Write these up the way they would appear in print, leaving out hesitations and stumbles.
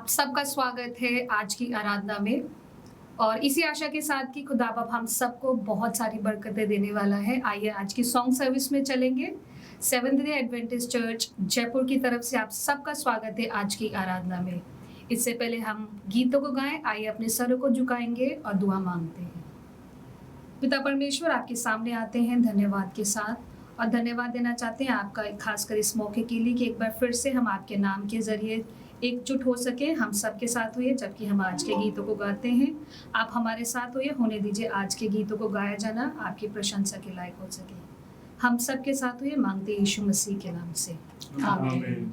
आप सबका स्वागत है आज की आराधना में और इसी आशा के साथ कि खुदा बाप हम सबको बहुत सारी बरकतें देने वाला है। आइए आज की सॉन्ग सर्विस में चलेंगे। Seventh day Adventist church Jaipur की तरफ से आप सबका स्वागत है आज की आराधना में। इससे पहले हम गीतों को गाएं, आइए अपने सरों को झुकाएंगे और दुआ मांगते हैं। पिता परमेश्वर, आपके सामने आते हैं धन्यवाद के साथ और धन्यवाद देना चाहते हैं आपका खासकर इस मौके के लिए कि एक बार फिर से हम आपके नाम के जरिए एकजुट हो सके। हम सबके साथ हुए जबकि हम आज के गीतों को गाते हैं। आप हमारे साथ हुए, होने दीजिए आज के गीतों को गाया जाना आपकी प्रशंसा के लायक हो सके। हम सबके साथ हुए मांगते यीशु मसीह के नाम से, आमीन।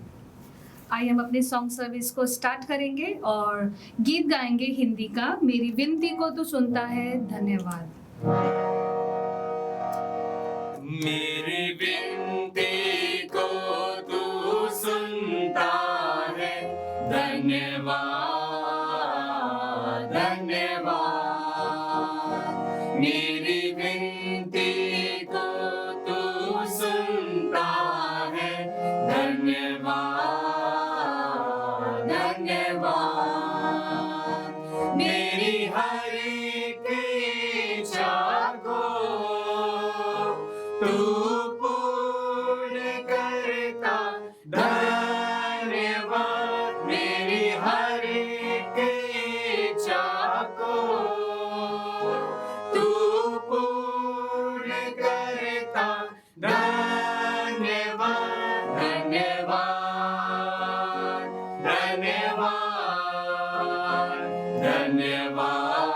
आइए हम अपने सॉन्ग सर्विस को स्टार्ट करेंगे और गीत गाएंगे हिंदी का, मेरी विनती को तू सुनता है। धन्यवाद। मेरी विनती को तू सुनता है, धन्यवाद धन्यवाद। मेरी विनती को तू सुनता है, धन्यवाद धन्यवाद। मेरी हर एक इच्छा को तू पूर्ण करता, धन्यवाद। मेरी हर एक इच्छा को तू पूर्ण करता, धन्यवाद धन्यवाद धन्यवाद धन्यवाद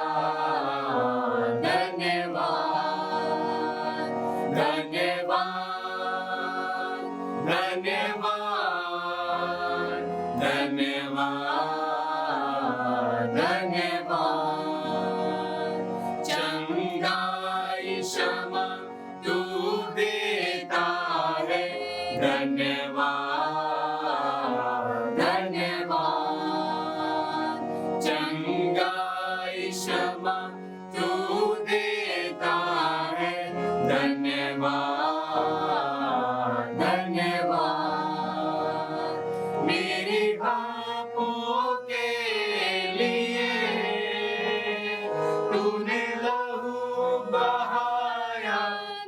धन्यवाद धन्यवाद धन्यवाद धन्यवाद धन्यवाद। चंगाई क्षमा तू देता है, धन्यवाद धन्यवाद। चंगाई क्षमा तू देता है, धन्यवाद धन्यवाद। मेरी पापों के लिए तूने लहू बहाया,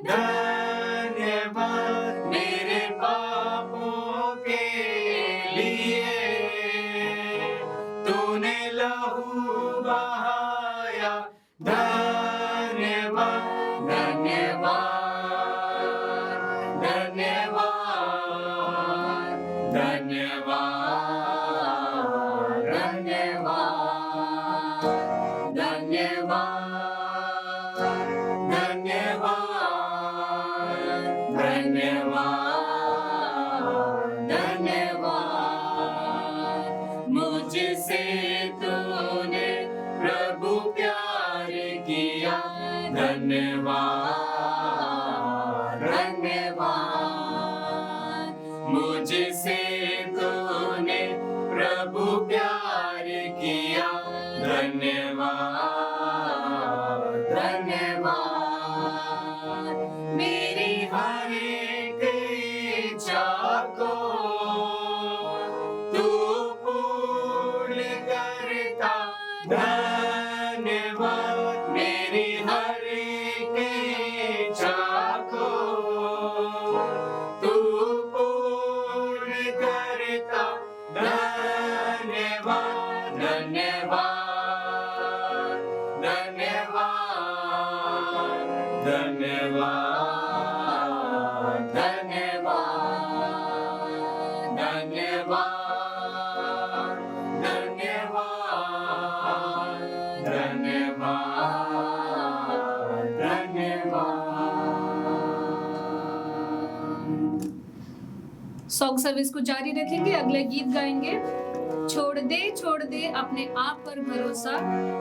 धन्यवाद। मेरे पापों के लिए तूने लहू बहाया, धन्यवाद धन्यवाद धन्यवाद धन्यवाद धन्यवाद धन्यवाद धन्यवाद धन्यवाद। मुझसे तूने प्रभु प्यार किया, धन्यवाद धन्यवाद। मुझसे तूने प्रभु प्यार किया, धन्यवाद धन्यवाद। मेरी हर एक इच्छा को तू पूर्ण करता, धन्यवाद। मेरी हर एक इच्छा को तू पूर्ण करता, धन्यवाद धन्यवाद धन्यवाद धन्यवाद धन्यवाद धन्यवाद धन्यवाद धन्यवाद धन्यवाद। सॉन्ग सर्विस को जारी रखेंगे, अगले गीत गाएंगे। छोड़ दे अपने आप पर भरोसा,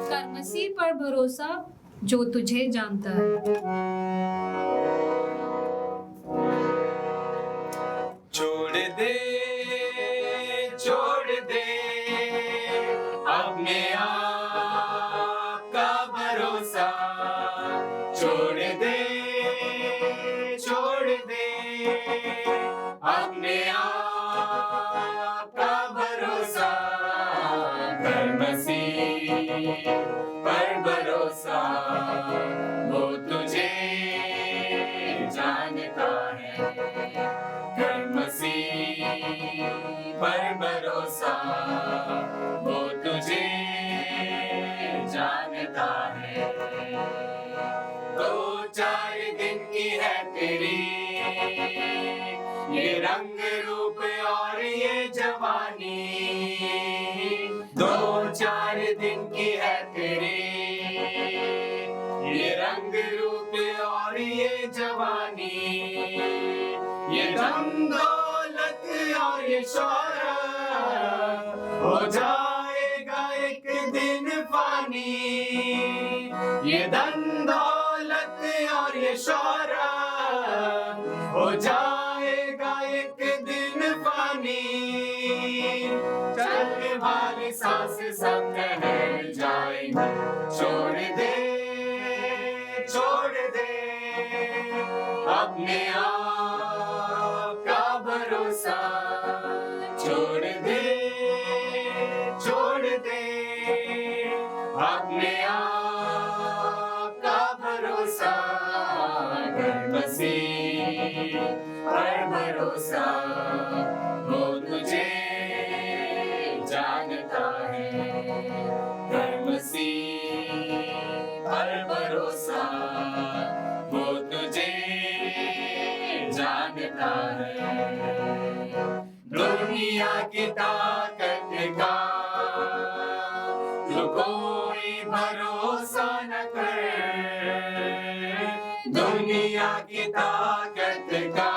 कर मसीह पर भरोसा जो तुझे जानता है। छोड़ दे अपने आप का भरोसा, छोड़ दे अपने आप का भरोसा। मसीह पर भरोसा, वो तुझे जानता है। कर मसीह पर भरोसा, वो तुझे जानता है। 2-4 दिन की है तेरी ये रंग रूप और ये जवानी, 2-4 दिन की है तेरी ये रंग रूप और ये जवानी, ये धन दौलत और ये शोहरत हो जाएगा एक दिन फानी, ये धन दौलत और ये शोहरत हो जाएगा एक दिन फानी। चलने वाली सांस सब ठहर जाएगी, छोड़ दे अपने आप का भरोसा, छोड़ दे अपने आप का भरोसा। कर मसीह पर भरोसा, वो तुझे जानता है। कर मसीह पर भरोसा, वो तुझे जानता है। दुनिया की ताकत का तो कोई भरोसा न कर, दुनिया की ताकत का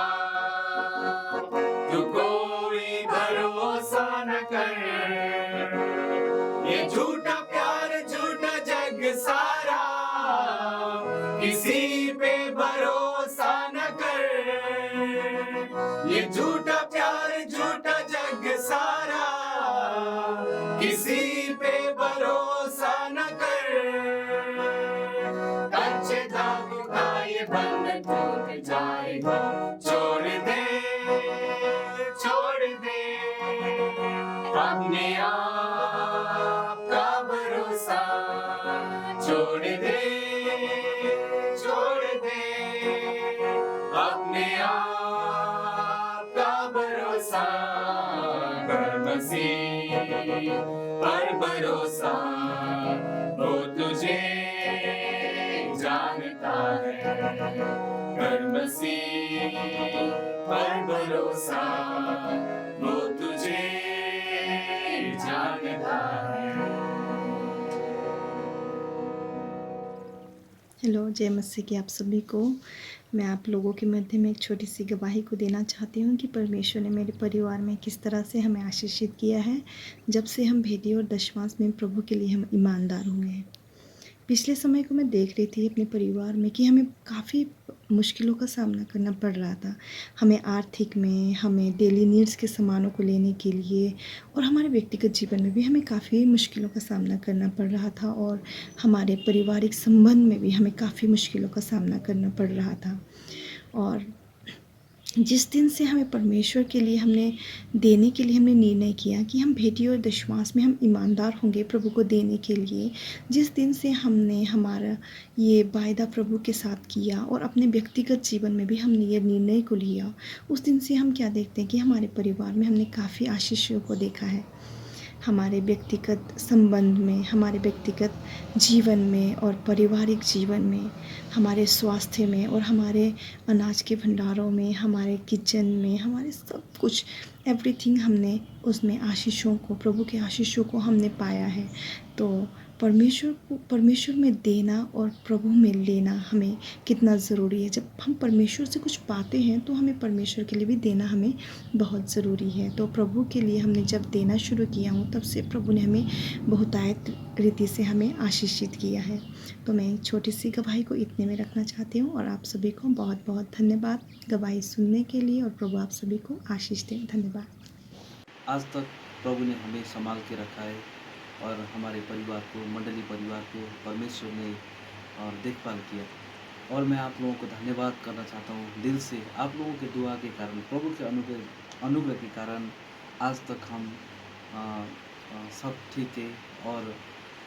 तो कोई भरोसा न कर। ये झूठा प्यार झूठा जग सारा, किसी पे भरोसा न कर। ये झूठा प्यार झूठा जग सारा, किसी पे भरोसा न कर। कच्चे धागे का ये बंधन टूट जाएगा, छोड़ दे अपने आप का भरोसा, छोड़ दे अपने आप का भरोसा। कर मसीह पर भरोसा, वो तुझे जानता है। कर मसीह पर भरोसा, वो तुझे जानता है। हेलो, जय मसीह की आप सभी को। मैं आप लोगों के मध्य में एक छोटी सी गवाही को देना चाहती हूँ कि परमेश्वर ने मेरे परिवार में किस तरह से हमें आशीषित किया है जब से हम भेदी और दशमांश में प्रभु के लिए हम ईमानदार हुए हैं। पिछले समय को मैं देख रही थी अपने परिवार में कि हमें काफ़ी मुश्किलों का सामना करना पड़ रहा था। हमें आर्थिक में, हमें डेली नीड्स के सामानों को लेने के लिए और हमारे व्यक्तिगत जीवन में भी हमें काफ़ी मुश्किलों का सामना करना पड़ रहा था और हमारे पारिवारिक संबंध में भी हमें काफ़ी मुश्किलों का सामना करना पड़ रहा था। और जिस दिन से हमें परमेश्वर के लिए हमने देने के लिए हमने निर्णय किया कि हम भेंटी और दशमांश में हम ईमानदार होंगे प्रभु को देने के लिए, जिस दिन से हमने हमारा ये वायदा प्रभु के साथ किया और अपने व्यक्तिगत जीवन में भी हमने ये निर्णय को लिया, उस दिन से हम क्या देखते हैं कि हमारे परिवार में हमने काफ़ी आशीषों को देखा है। हमारे व्यक्तिगत संबंध में, हमारे व्यक्तिगत जीवन में और पारिवारिक जीवन में, हमारे स्वास्थ्य में और हमारे अनाज के भंडारों में, हमारे किचन में, हमारे सब कुछ एवरीथिंग हमने उसमें आशीषों को, प्रभु के आशीषों को हमने पाया है। तो परमेश्वर में देना और प्रभु में लेना हमें कितना ज़रूरी है। जब हम परमेश्वर से कुछ पाते हैं तो हमें परमेश्वर के लिए भी देना हमें बहुत ज़रूरी है। तो प्रभु के लिए हमने जब देना शुरू किया हूँ तब से प्रभु ने हमें बहुतायत रीति से हमें आशीषित किया है। तो मैं एक छोटी सी गवाही को इतने में रखना चाहती हूँ और आप सभी को बहुत बहुत धन्यवाद गवाही सुनने के लिए और प्रभु आप सभी को आशीष दें। धन्यवाद। आज तक प्रभु ने हमें संभाल के रखा है और हमारे परिवार को, मंडली परिवार को परमेश्वर ने और देखभाल किया। और मैं आप लोगों को धन्यवाद करना चाहता हूँ दिल से। आप लोगों के दुआ के कारण, प्रभु के अनुग्रह के कारण आज तक हम सब ठीक है और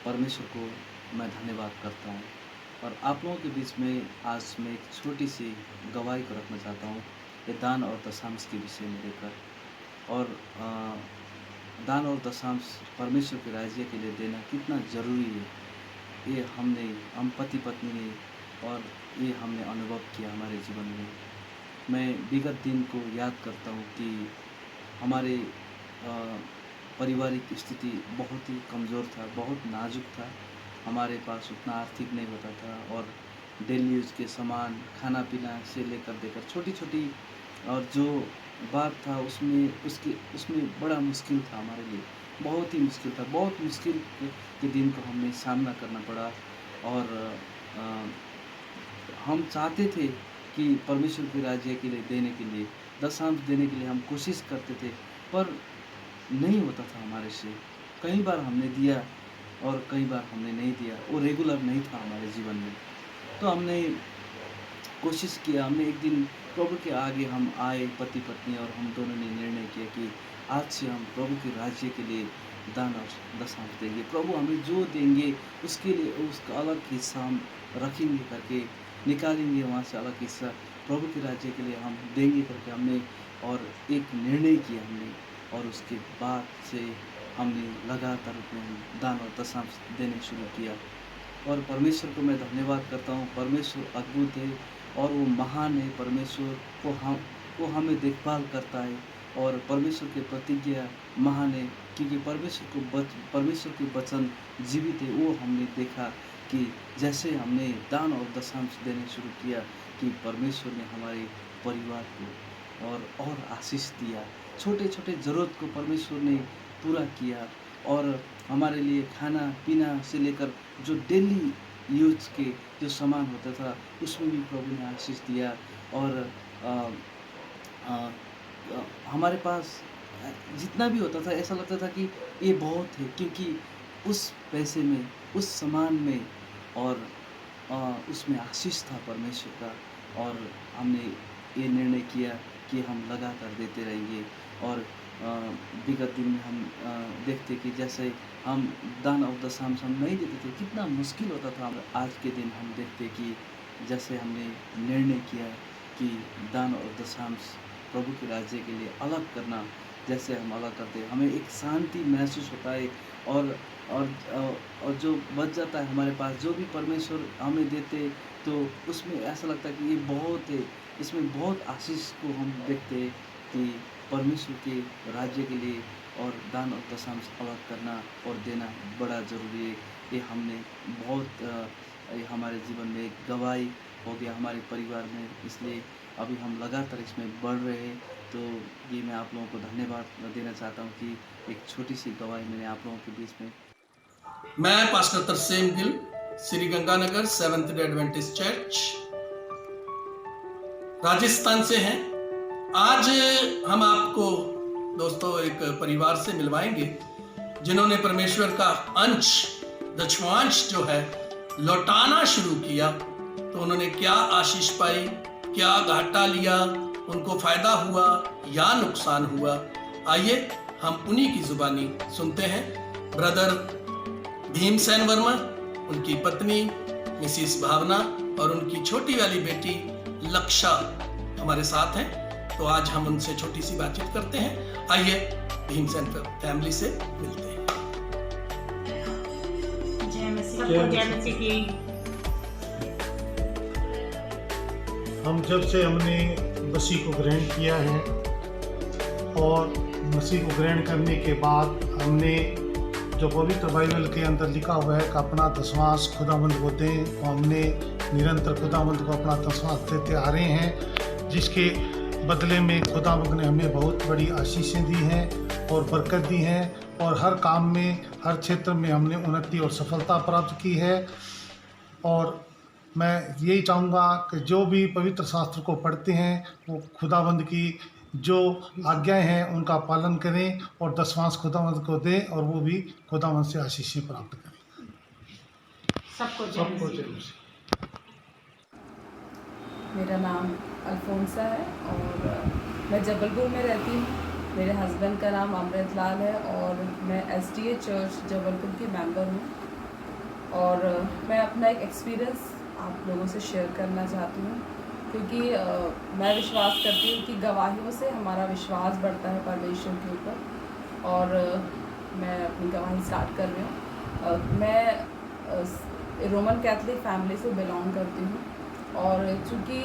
परमेश्वर को मैं धन्यवाद करता हूँ। और आप लोगों के बीच में आज मैं एक छोटी सी गवाही को रखना चाहता हूँ, ये दान और दशांश के विषय में लेकर। और दान और दशांश परमेश्वर के राज्य के लिए देना कितना ज़रूरी है, ये हम पति पत्नी ने और ये हमने अनुभव किया हमारे जीवन में। मैं विगत दिन को याद करता हूँ कि हमारे पारिवारिक स्थिति बहुत ही कमज़ोर था, बहुत नाजुक था। हमारे पास उतना आर्थिक नहीं होता था और डेली यूज के सामान, खाना पीना से लेकर देकर छोटी छोटी और जो बात था उसमें बड़ा मुश्किल था हमारे लिए, बहुत ही मुश्किल था। बहुत मुश्किल के दिन को हमने सामना करना पड़ा। और हम चाहते थे कि परमेश्वर के राज्य के लिए देने के लिए, दशांश देने के लिए हम कोशिश करते थे, पर नहीं होता था हमारे से। कई बार हमने दिया और कई बार हमने नहीं दिया, वो रेगुलर नहीं था हमारे जीवन में। तो हमने कोशिश किया, हमने एक दिन प्रभु के आगे हम आए, पति पत्नी, और हम दोनों ने निर्णय किया कि आज से हम प्रभु के राज्य के लिए दान और दशांश देंगे। प्रभु हमें जो देंगे उसके लिए उसका अलग हिस्सा हम रखेंगे करके निकालेंगे, वहाँ से अलग हिस्सा प्रभु के राज्य के लिए हम देंगे करके हमने और एक निर्णय किया हमने। और उसके बाद से हमने लगातार अपने दान और दशांश देने शुरू किया। और परमेश्वर को मैं धन्यवाद करता हूँ। परमेश्वर अद्भुत है और वो महान है। परमेश्वर वो हमें देखभाल करता है और परमेश्वर के प्रतिज्ञा महान है, क्योंकि परमेश्वर के वचन जीवित है। वो हमने देखा कि जैसे हमने दान और दशांश देने शुरू किया कि परमेश्वर ने हमारे परिवार को और आशीष दिया। छोटे छोटे ज़रूरत को परमेश्वर ने पूरा किया और हमारे लिए खाना पीना से लेकर जो डेली यूज के जो सामान होता था उसमें भी प्रभु ने आशीष दिया। और हमारे पास जितना भी होता था ऐसा लगता था कि ये बहुत है, क्योंकि उस पैसे में, उस सामान में और उसमें आशीष था परमेश्वर का। और हमने ये निर्णय किया कि हम लगातार देते रहेंगे। और विगत दिन में हम देखते कि जैसे हम दान और दशांश हम नहीं देते थे, कितना मुश्किल होता था। आज के दिन हम देखते कि जैसे हमने निर्णय किया कि दान और दशांश प्रभु के राज्य के लिए अलग करना, जैसे हम अलग करते हैं हमें एक शांति महसूस होता है। और जो बच जाता है हमारे पास, जो भी परमेश्वर हमें देते, तो उसमें ऐसा लगता है कि ये बहुत है, इसमें बहुत आशीष को हम देखते हैं कि परमेश्वर के राज्य के लिए और दान और दशांश अलग करना और देना बड़ा ज़रूरी है। ये हमने बहुत ये हमारे जीवन में एक गवाही हो गया हमारे परिवार में, इसलिए अभी हम लगातार इसमें बढ़ रहे हैं। तो ये मैं आप लोगों को धन्यवाद देना चाहता हूँ कि एक छोटी सी गवाही मैंने आप लोगों के बीच में। मैं pastor Tarsem Gill, Shri Ganganagar seventh day Adventist church, Rajasthan से हैं। आज हम आपको दोस्तों एक परिवार से मिलवाएंगे जिन्होंने परमेश्वर का अंश, दशमांश जो है लौटाना शुरू किया। तो उन्होंने क्या आशीष पाई, क्या घाटा लिया, उनको फायदा हुआ या नुकसान हुआ, आइए हम उन्हीं की जुबानी सुनते हैं। ब्रदर भीमसेन वर्मा, उनकी पत्नी मिसिस भावना और उनकी छोटी वाली बेटी लक्षा हमारे साथ हैं। तो आज हम उनसे छोटी सी बातचीत करते हैं। आइए भीमसेन फैमिली से मिलते हैं। जय मसीह की। हम जब से हमने मसीह को ग्रहण किया है और मसीह को ग्रहण करने के बाद हमने जो पवित्र बाइबल के अंदर लिखा हुआ है कि अपना दशमांश खुदावंद को दें, तो हमने निरंतर खुदावंद को अपना दशमांश देते आ रहे हैं, जिसके बदले में खुदावंद ने हमें बहुत बड़ी आशीषें दी हैं और बरकत दी हैं और हर काम में, हर क्षेत्र में हमने उन्नति और सफलता प्राप्त की है। और मैं यही चाहूँगा कि जो भी पवित्र शास्त्र को पढ़ते हैं वो खुदावंद की जो आज्ञाएं हैं उनका पालन करें और दशमांश खुदावंद को दें और वो भी खुदावंद से आशीषें प्राप्त करें। सबको जरूर। मेरा नाम अल्फोंसा है और मैं जबलपुर में रहती हूँ मेरे हस्बैंड का नाम अमृत लाल है और मैं SDA चर्च जबलपुर की मेंबर हूँ। और मैं अपना एक एक्सपीरियंस आप लोगों से शेयर करना चाहती हूँ, क्योंकि मैं विश्वास करती हूँ कि गवाहियों से हमारा विश्वास बढ़ता है परमेश्वर के ऊपर। और मैं अपनी गवाही स्टार्ट कर रही हूँ। मैं रोमन कैथलिक फैमिली से बिलोंग करती हूँ, और चूँकि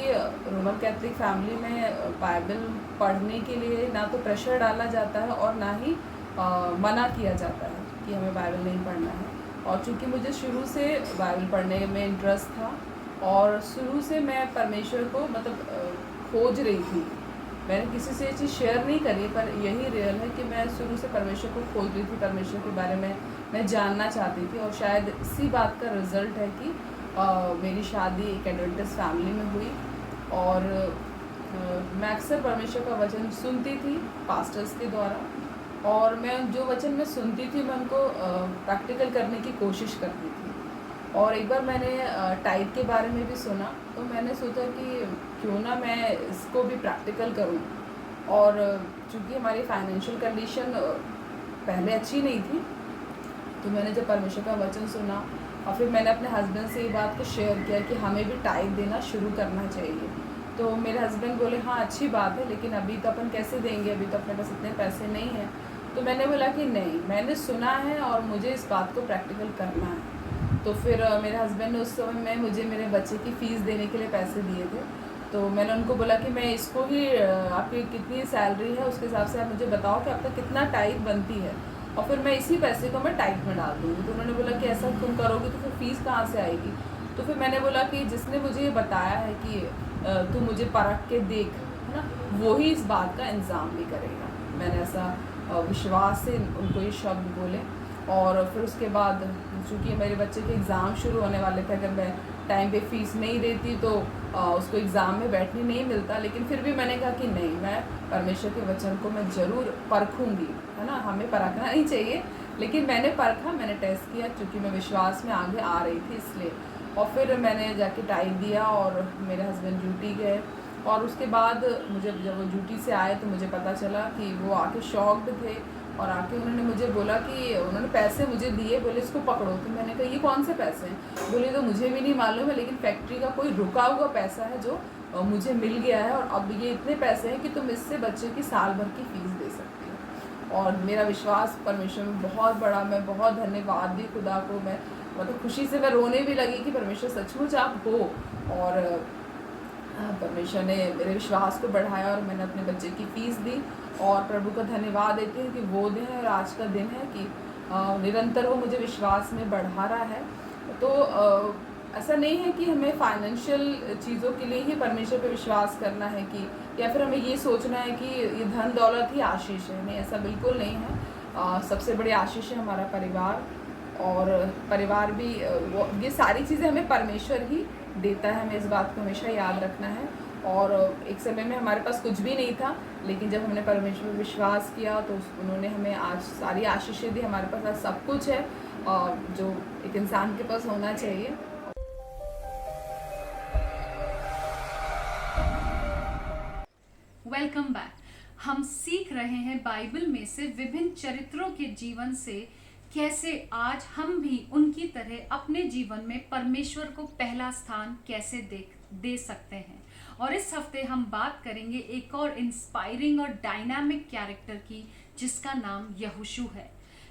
रोमन कैथलिक फैमिली में बाइबल पढ़ने के लिए ना तो प्रेशर डाला जाता है और ना ही मना किया जाता है कि हमें बाइबल नहीं पढ़ना है। और चूँकि मुझे शुरू से बाइबल पढ़ने में इंटरेस्ट था और शुरू से मैं परमेश्वर को खोज रही थी। मैंने किसी से ये चीज़ शेयर नहीं करी, पर यही रियल है कि मैं शुरू से परमेश्वर को खोज रही थी, परमेश्वर के बारे में मैं जानना चाहती थी। और शायद इसी बात का रिज़ल्ट है कि मेरी शादी एक एडवेंटिस्ट फैमिली में हुई। और मैं अक्सर परमेश्वर का वचन सुनती थी पास्टर्स के द्वारा, और मैं जो वचन मैं सुनती थी मैं उनको प्रैक्टिकल करने की कोशिश करती थी। और एक बार मैंने टाइप के बारे में भी सुना, तो मैंने सोचा कि क्यों ना मैं इसको भी प्रैक्टिकल करूं। और चूँकि हमारी फाइनेंशियल कंडीशन पहले अच्छी नहीं थी, तो मैंने जब परमेश्वर का वचन सुना और फिर मैंने अपने हस्बैंड से ये बात को शेयर किया कि हमें भी टाइप देना शुरू करना चाहिए। तो मेरे हस्बैंड बोले हाँ अच्छी बात है, लेकिन अभी तो अपन कैसे देंगे, अभी तो अपने पास इतने पैसे नहीं हैं। तो मैंने बोला कि नहीं, मैंने सुना है और मुझे इस बात को प्रैक्टिकल करना है। तो फिर मेरे हस्बैंड ने उस समय में मुझे मेरे बच्चे की फ़ीस देने के लिए पैसे दिए थे। तो मैंने उनको बोला कि मैं इसको ही आपकी कितनी सैलरी है उसके हिसाब से आप मुझे बताओ कि आपका कितना टाइप बनती है, और फिर मैं इसी पैसे को मैं टाइप में डाल दूँगी। तो उन्होंने बोला कि ऐसा तुम करोगे तो फिर फ़ीस कहाँ से आएगी। तो फिर मैंने बोला कि जिसने मुझे ये बताया है कि तू मुझे परख के देख, है ना, वो ही इस बात का इंतज़ाम भी करेगा। मैंने ऐसा विश्वास से उनको ये शब्द बोले। और फिर उसके बाद चूँकि मेरे बच्चे के एग्ज़ाम शुरू होने वाले थे, अगर मैं टाइम पे फ़ीस नहीं देती तो उसको एग्ज़ाम में बैठने नहीं मिलता। लेकिन फिर भी मैंने कहा कि नहीं, मैं परमेश्वर के वचन को मैं ज़रूर परखूँगी, है ना, हमें परखना नहीं चाहिए। लेकिन मैंने परखा, मैंने टेस्ट किया, क्योंकि मैं विश्वास में आगे आ रही थी इसलिए। और फिर मैंने जाके टाइप दिया और मेरे हस्बैंड ड्यूटी गए। और उसके बाद मुझे जब वो ड्यूटी से आए तो मुझे पता चला कि वो आके शॉक्ड थे, और आके उन्होंने मुझे बोला कि उन्होंने पैसे मुझे दिए, बोले इसको पकड़ो। तो मैंने कहा ये कौन से पैसे हैं। बोले तो मुझे भी नहीं मालूम है, लेकिन फैक्ट्री का कोई रुका हुआ पैसा है जो मुझे मिल गया है, और अब ये इतने पैसे हैं कि तुम इससे बच्चे की साल भर की फ़ीस दे सकती हो। और मेरा विश्वास परमेश्वर में बहुत बड़ा, मैं बहुत धन्यवाद दी खुदा को। मैं खुशी से मैं रोने भी लगी कि परमेश्वर सचमुच आप हो। और परमेश्वर ने मेरे विश्वास को बढ़ाया और मैंने अपने बच्चे की फ़ीस दी। और प्रभु का धन्यवाद देते हैं कि वो दिन है और आज का दिन है कि निरंतर वो मुझे विश्वास में बढ़ा रहा है। तो ऐसा नहीं है कि हमें फाइनेंशियल चीज़ों के लिए ही परमेश्वर पे विश्वास करना है, कि या फिर हमें ये सोचना है कि ये धन दौलत ही आशीष है। नहीं, ऐसा बिल्कुल नहीं है। सबसे बड़ी आशीष है हमारा परिवार, और परिवार भी ये सारी चीज़ें हमें परमेश्वर ही देता है। हमें इस बात को हमेशा याद रखना है। और एक समय में हमारे पास कुछ भी नहीं था, लेकिन जब हमने परमेश्वर पर विश्वास किया तो उन्होंने हमें आज सारी आशीषें दी। हमारे पास आज सब कुछ है जो एक इंसान के पास होना चाहिए। Welcome back. हम सीख रहे हैं बाइबल में से विभिन्न चरित्रों के जीवन से कैसे आज हम भी उनकी तरह अपने जीवन में परमेश्वर को पहला स्थान कैसे दे सकते हैं। और इस हफ्ते हम बात करेंगे एक और इंस्पायरिंग और डायनामिक कैरेक्टर की, जिसका नाम यहोशू है।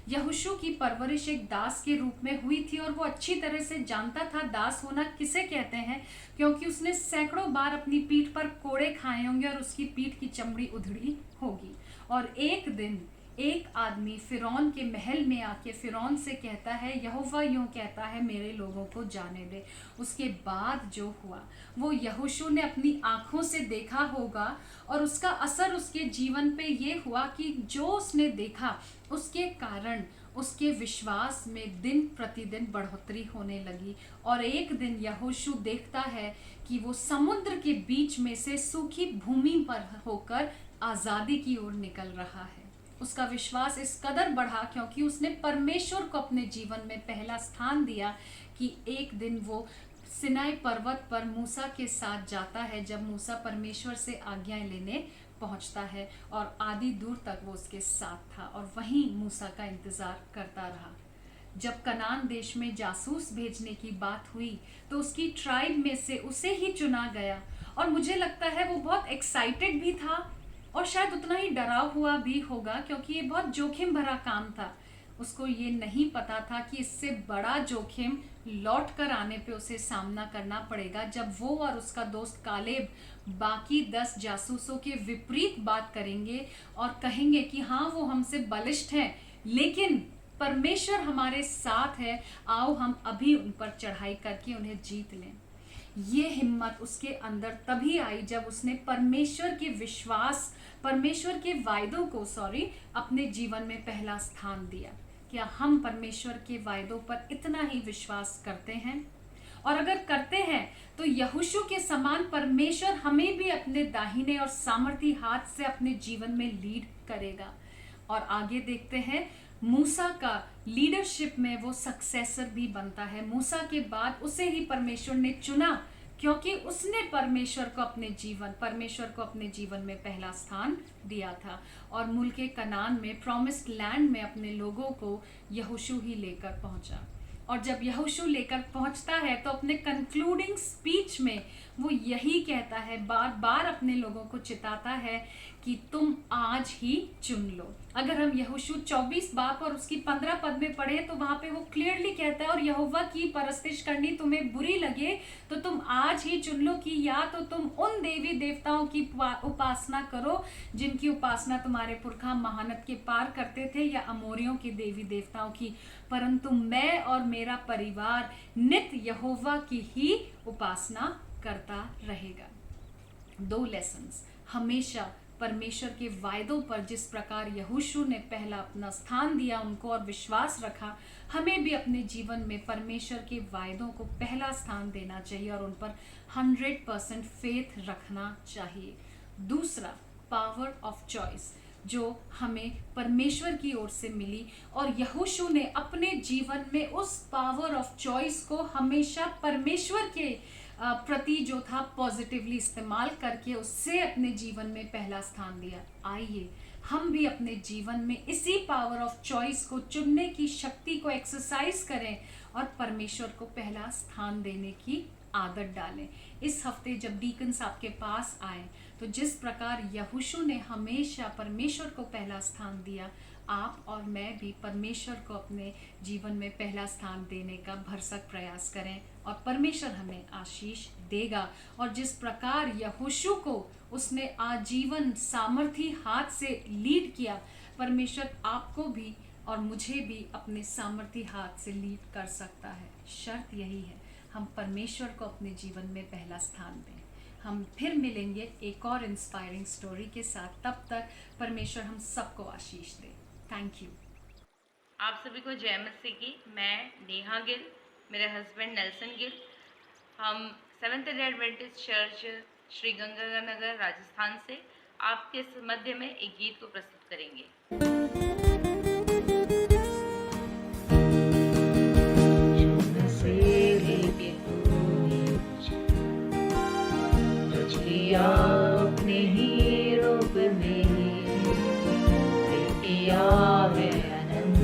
यहोशू की परवरिश एक दास के रूप में हुई थी, और वो अच्छी तरह से जानता था दास होना किसे कहते हैं, क्योंकि उसने सैकड़ों बार अपनी पीठ पर कोड़े खाए होंगे और उसकी पीठ की चमड़ी उधड़ी होगी। और एक दिन एक आदमी फिरौन के महल में आके फिरौन से कहता है, यहोवा यूं कहता है मेरे लोगों को जाने दे। उसके बाद जो हुआ वो यहोशू ने अपनी आंखों से देखा होगा, और उसका असर उसके जीवन पे ये हुआ कि जो उसने देखा उसके कारण उसके विश्वास में दिन प्रतिदिन बढ़ोतरी होने लगी। और एक दिन यहोशू देखता है कि वो समुद्र के बीच में से सूखी भूमि पर होकर आज़ादी की ओर निकल रहा है। उसका विश्वास इस कदर बढ़ा क्योंकि उसने परमेश्वर को अपने जीवन में पहला स्थान दिया कि एक दिन वो सिनाई पर्वत पर मूसा के साथ जाता है, जब मूसा परमेश्वर से आज्ञाएं लेने पहुंचता है और आधी दूर तक वो उसके साथ था और वहीं मूसा का इंतज़ार करता रहा। जब कनान देश में जासूस भेजने की बात हुई तो उसकी ट्राइब में से उसे ही चुना गया और मुझे लगता है वो बहुत एक्साइटेड भी था और शायद उतना ही डरा हुआ भी होगा, क्योंकि ये बहुत जोखिम भरा काम था। उसको ये नहीं पता था कि इससे बड़ा जोखिम लौट कर आने पे उसे सामना करना पड़ेगा, जब वो और उसका दोस्त कालेब बाकी 10 जासूसों के विपरीत बात करेंगे और कहेंगे कि हाँ वो हमसे बलिष्ठ हैं, लेकिन परमेश्वर हमारे साथ है, आओ हम अभी उन पर चढ़ाई करके उन्हें जीत लें। ये हिम्मत उसके अंदर तभी आई जब उसने परमेश्वर के वायदों को अपने जीवन में पहला स्थान दिया। क्या हम परमेश्वर के वायदों पर इतना ही विश्वास करते हैं? और अगर करते हैं तो यहोशू के समान परमेश्वर हमें भी अपने दाहिने और सामर्थी हाथ से अपने जीवन में लीड करेगा। और आगे देखते हैं, मूसा का लीडरशिप में वो सक्सेसर भी बनता है। मूसा के बाद उसे ही परमेश्वर ने चुना, क्योंकि उसने परमेश्वर को अपने जीवन में पहला स्थान दिया था और मुल्के कनान में, प्रॉमिस्ड लैंड में अपने लोगों को यहोशू ही लेकर पहुंचा। और जब यहोशू लेकर पहुंचता है तो अपने कंक्लूडिंग स्पीच में वो यही कहता है, बार बार अपने लोगों को चिताता है कि तुम आज ही चुन लो। अगर हम यहोशू 24 बाब और उसकी 15 पद में पढ़े तो वहां पे वो क्लियरली कहता है, और यहोवा की परस्तिश करनी तुम्हें बुरी लगे तो तुम आज ही चुन लो कि या तो तुम उन देवी देवताओं की उपासना करो जिनकी उपासना तुम्हारे पुरखा महानद के पार करते थे, या अमोरियों के देवी देवताओं की, परंतु मैं और मेरा परिवार नित्य यहोवा की ही उपासना करता रहेगा। 2 लेसन्स। हमेशा परमेश्वर के वायदों पर जिस प्रकार यहोशू ने पहला अपना स्थान दिया उनको और विश्वास रखा, हमें भी अपने जीवन में परमेश्वर के वायदों को पहला स्थान देना चाहिए और उन पर 100% फेथ रखना चाहिए। दूसरा, पावर ऑफ चॉइस, जो हमें परमेश्वर की ओर से मिली, और यहोशू ने अपने जीवन में उस पावर ऑफ चॉइस को हमेशा परमेश्वर के प्रति जो था पॉजिटिवली इस्तेमाल करके उससे अपने जीवन में पहला स्थान दिया। आइए हम भी अपने जीवन में इसी पावर ऑफ चॉइस को चुनने की शक्ति को एक्सरसाइज करें और परमेश्वर को पहला स्थान देने की आदत डालें। इस हफ्ते जब डीकन्स आपके पास आए तो जिस प्रकार यहोशू ने हमेशा परमेश्वर को पहला स्थान दिया, आप और मैं भी परमेश्वर को अपने जीवन में पहला स्थान देने का भरसक प्रयास करें और परमेश्वर हमें आशीष देगा। और जिस प्रकार यहोशू को उसने आजीवन सामर्थी हाथ से लीड किया, परमेश्वर आपको भी और मुझे भी अपने सामर्थी हाथ से लीड कर सकता है। शर्त यही है, हम परमेश्वर को अपने जीवन में पहला स्थान दें। हम फिर मिलेंगे एक और इंस्पायरिंग स्टोरी के साथ। तब तक परमेश्वर हम सबको आशीष दे। Thank you. आप सभी को जय मसीह की। मैं नेहा गिल, मेरे हस्बैंड नेल्सन गिल, हम seventh day Adventist church Shri Ganganagar Rajasthan से आपके मध्य में एक गीत को प्रस्तुत करेंगे। अपने ही रूप में किया है आनंद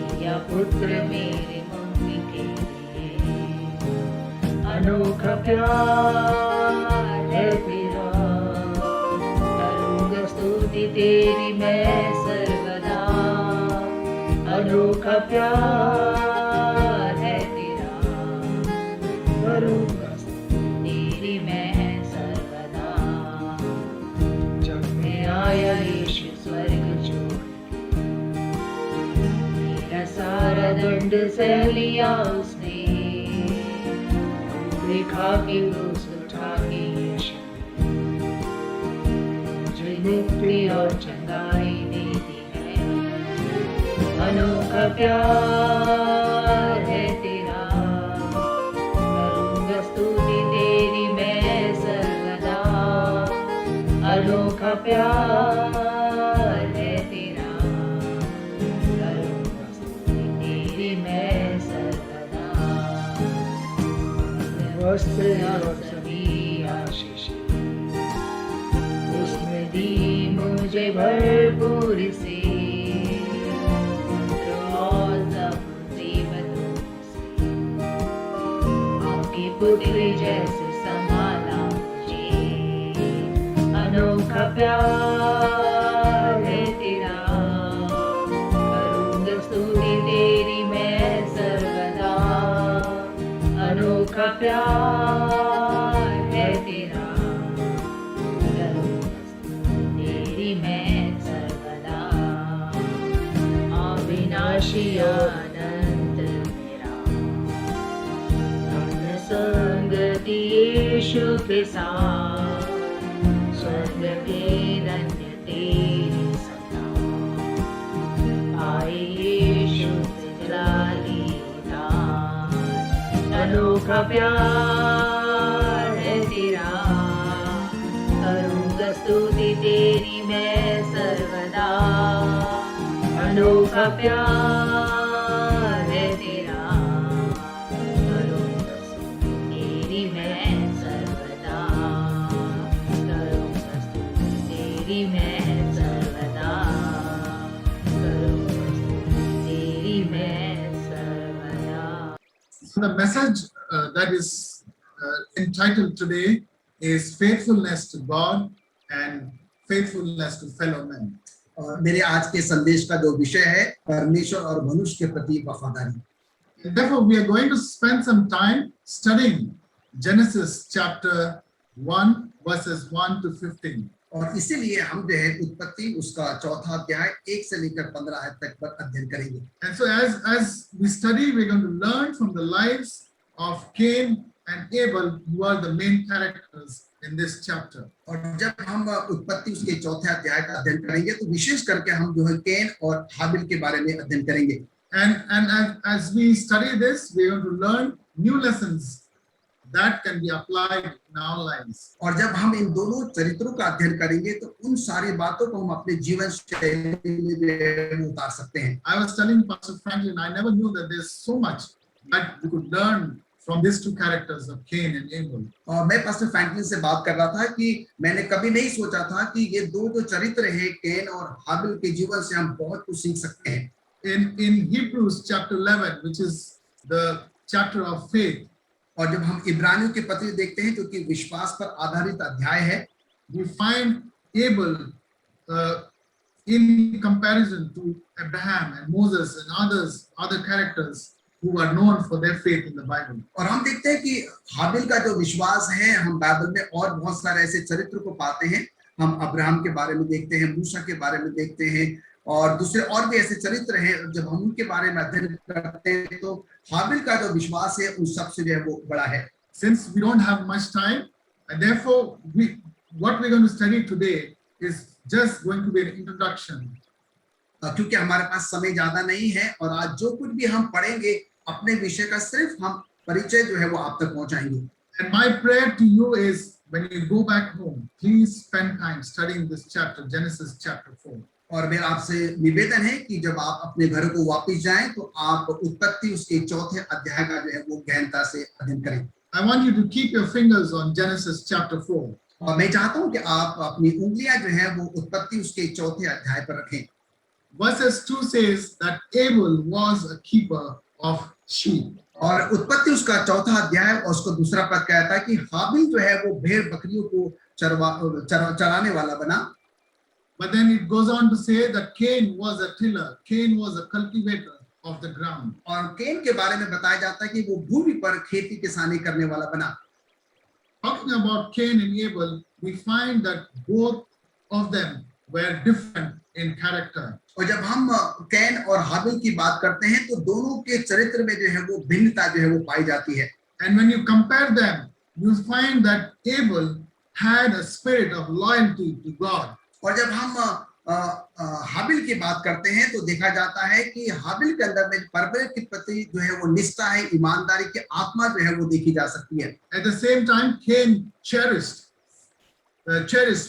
दिया पुत्र मेरे मम्मी के लिए। अनोखा प्यार है तेरा, करूँगा स्तुति तेरी मैं सर्वदा। अनोखा प्यार है तेरा, करूँगा तेरी मैं सर्वदा। जब मैं आया यीशु स्वर्ग छोड़, मेरा सारा दंड सह लिया उसने। देखा कि क्रूस उठा के यीशु मुझे मुक्ति और चंगाई देती है। अनोखा प्यार है तेरा, करूँगा स्तुति तेरी मैं सर्वदा। अनोखा प्यार है तेरा, करूँगा स्तुति तेरी मैं सर्वदा। वस्त्र और सभी आशीष मुझे भरपूर से और सब जीवनों से आपकी पुत्री जैसे संभाला मुझे। अनोखा प्यार है तेरा, करूँगा स्तुति तेरी मैं सर्वदा। अनोखा प्यार है तेरा, करूँगा स्तुति तेरी मैं सर्वदा। अविनाशी अनंत मेरा धन संगति यीशु के साथ, स्वर्ग के धन्य तेरी सत्ता। आए यीशु से जलाली उतार। अनोखा प्यार है तेरा, करूँगा स्तुति तेरी मैं सर्वदा। अनोखा प्यार है तेरा, करूँगा स्तुति तेरी मैं सर्वदा। करूँगा स्तुति तेरी मैं सर्वदा। करूँगा स्तुति तेरी मैं सर्वदा। The message that is entitled today is faithfulness to God and faithfulness to fellow men. और मेरे आज के संदेश का जो विषय है परमेश्वर और मनुष्य के प्रति वफादारी। Therefore, we are going to spend some time studying Genesis chapter 1 verses 1 to 15. और इसीलिए हम जो है उत्पत्ति उसका चौथा अध्याय 1 से लेकर 15 आयत तक पर अध्ययन करेंगे। And so as we study, we're going to learn from the lives of Cain and Abel, who are the main characters in this chapter. और जब हम उत्पत्ति उसके चौथे अध्याय का अध्ययन करेंगे तो विशेष करके हम जो है कैन और हाबिल के बारे में अध्ययन करेंगे। And as we study this, we're going to learn new lessons that can be applied in our lives. और जब हम इन दोनों चरित्रों का अध्ययन करेंगे तो उन सारी बातों को हम अपने जीवन शैली में उतार सकते हैं। I was telling Pastor Franklin, I never knew that there's so much that we could learn from these two characters of Cain and Abel. और मैं पास्टर फ्रैंकलिन से बात कर रहा था कि मैंने कभी नहीं सोचा था कि ये दो जो चरित्र हैं कैन और हाबिल के जीवन से हम बहुत कुछ सीख सकते हैं। In Hebrews chapter 11, which is the chapter of faith, और जब हम इब्रानियों के पत्र देखते हैं जो कि विश्वास पर आधारित अध्याय है, we find Abel in comparison to Abraham and Moses and other characters who are known for their faith in the Bible. और हम देखते हैं कि हाबिल का जो विश्वास है हम बाइबल में और बहुत सारे ऐसे चरित्र को पाते हैं। हम अब्राहम के बारे में देखते हैं, मूसा के बारे में देखते हैं और दूसरे और भी ऐसे चरित्र हैं। जब हम उनके बारे में अध्ययन करते हैं तो हाबिल का जो विश्वास है उन सबसे जो है वो बड़ा है। Since we don't have much time, and therefore what we're going to study today is just going to be an introduction. क्योंकि हमारे पास समय ज्यादा नहीं है और आज जो कुछ भी हम पढ़ेंगे अपने विषय का सिर्फ हम परिचय जो है वो आप तक पहुंचाएंगे। And my prayer to you is when you go back home, please spend time studying this chapter, Genesis chapter 4. और मेरा आपसे निवेदन है कि जब आप अपने घर को वापस जाएं तो आप उत्पत्ति उसके चौथे अध्याय का जो है वो गहनता से अध्ययन करें। I want you to keep your fingers on Genesis chapter 4. और मैं चाहता हूं कि आप अपनी उंगलियां जो है वो उत्पत्ति उसके चौथे अध्याय पर रखें। Verses 2 says that Abel was a keeper of sheep. और उत्पत्ति उसका चौथा अध्याय और उसको दूसरा पद कहता है कि हाबिल जो है वो भेड़ बकरियों को चराने वाला बना। But then it goes on to say that Cain was a tiller, Cain was a cultivator of the ground. और कैन के बारे में बताया जाता है कि वो भूमि पर खेती किसानी करने वाला बना। Talking about Cain and Abel, we find that both of them were different in character. और जब हम कैन और हाबिल की बात करते हैं तो दोनों के चरित्र में जो है वो भिन्नता जो है वो पाई जाती है। And when you compare them, you find that Abel had a spirit of loyalty to God. और जब हम हाबिल की बात करते हैं तो देखा जाता है कि हाबिल के अंदर में परमेश्वर के प्रति जो है वो निष्ठा है, ईमानदारी की आत्मा जो है वो देखी जा सकती है। At the same time, Cain cherished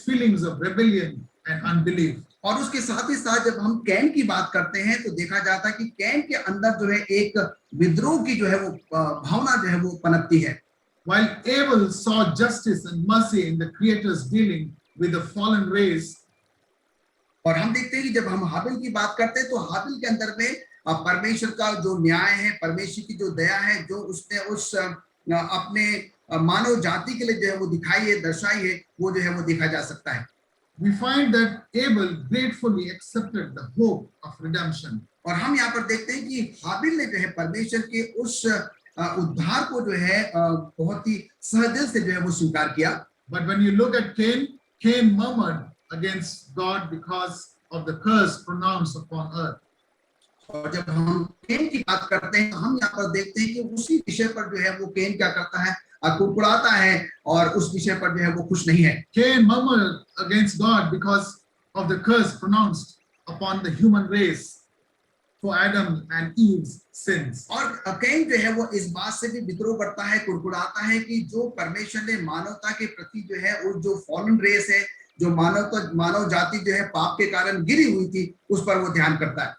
feelings of rebellion and unbelief. और उसके साथ ही साथ जब हम कैन की बात करते हैं तो देखा जाता है कि कैन के अंदर जो है एक विद्रोह की जो है वो भावना जो है वो पनपती है। While Abel saw justice and mercy in the Creator's dealing with the fallen race, और हम देखते हैं कि जब हम हाबिल की बात करते हैं तो हाबिल के अंदर में परमेश्वर का जो न्याय है, परमेश्वर की जो दया है, जो उसने उस अपने मानव जाति के लिए जो है वो दिखाई है, दर्शाई है, वो जो है वो देखा जा सकता है। We find that Abel gratefully accepted the hope of redemption. और हम यहाँ पर देखते हैं कि हाबिल ने जो है परमेश्वर के उस उद्धार को जो है बहुत ही सहदिल से जो है वो स्वीकार किया। But when you look at Cain, Cain murmured against God because of the curse pronounced upon earth. और जब हम केन की बात करते हैं तो हम यहाँ पर देखते हैं कि उसी विषय पर जो है वो केन क्या करता है, कुड़कुड़ाता है और उस विषय पर जो है वो खुश नहीं है। Cain murmured against God because of the curse pronounced upon the human race for Adam and Eve's sins. और केन जो है वो इस बात से भी विद्रोह करता है, कुड़कुड़ाता है कि जो परमेश्वर ने मानवता के प्रति जो है वो जो फॉलन रेस है, जो मानव जाति जो है पाप के कारण गिरी हुई थी, उस पर वो ध्यान करता है।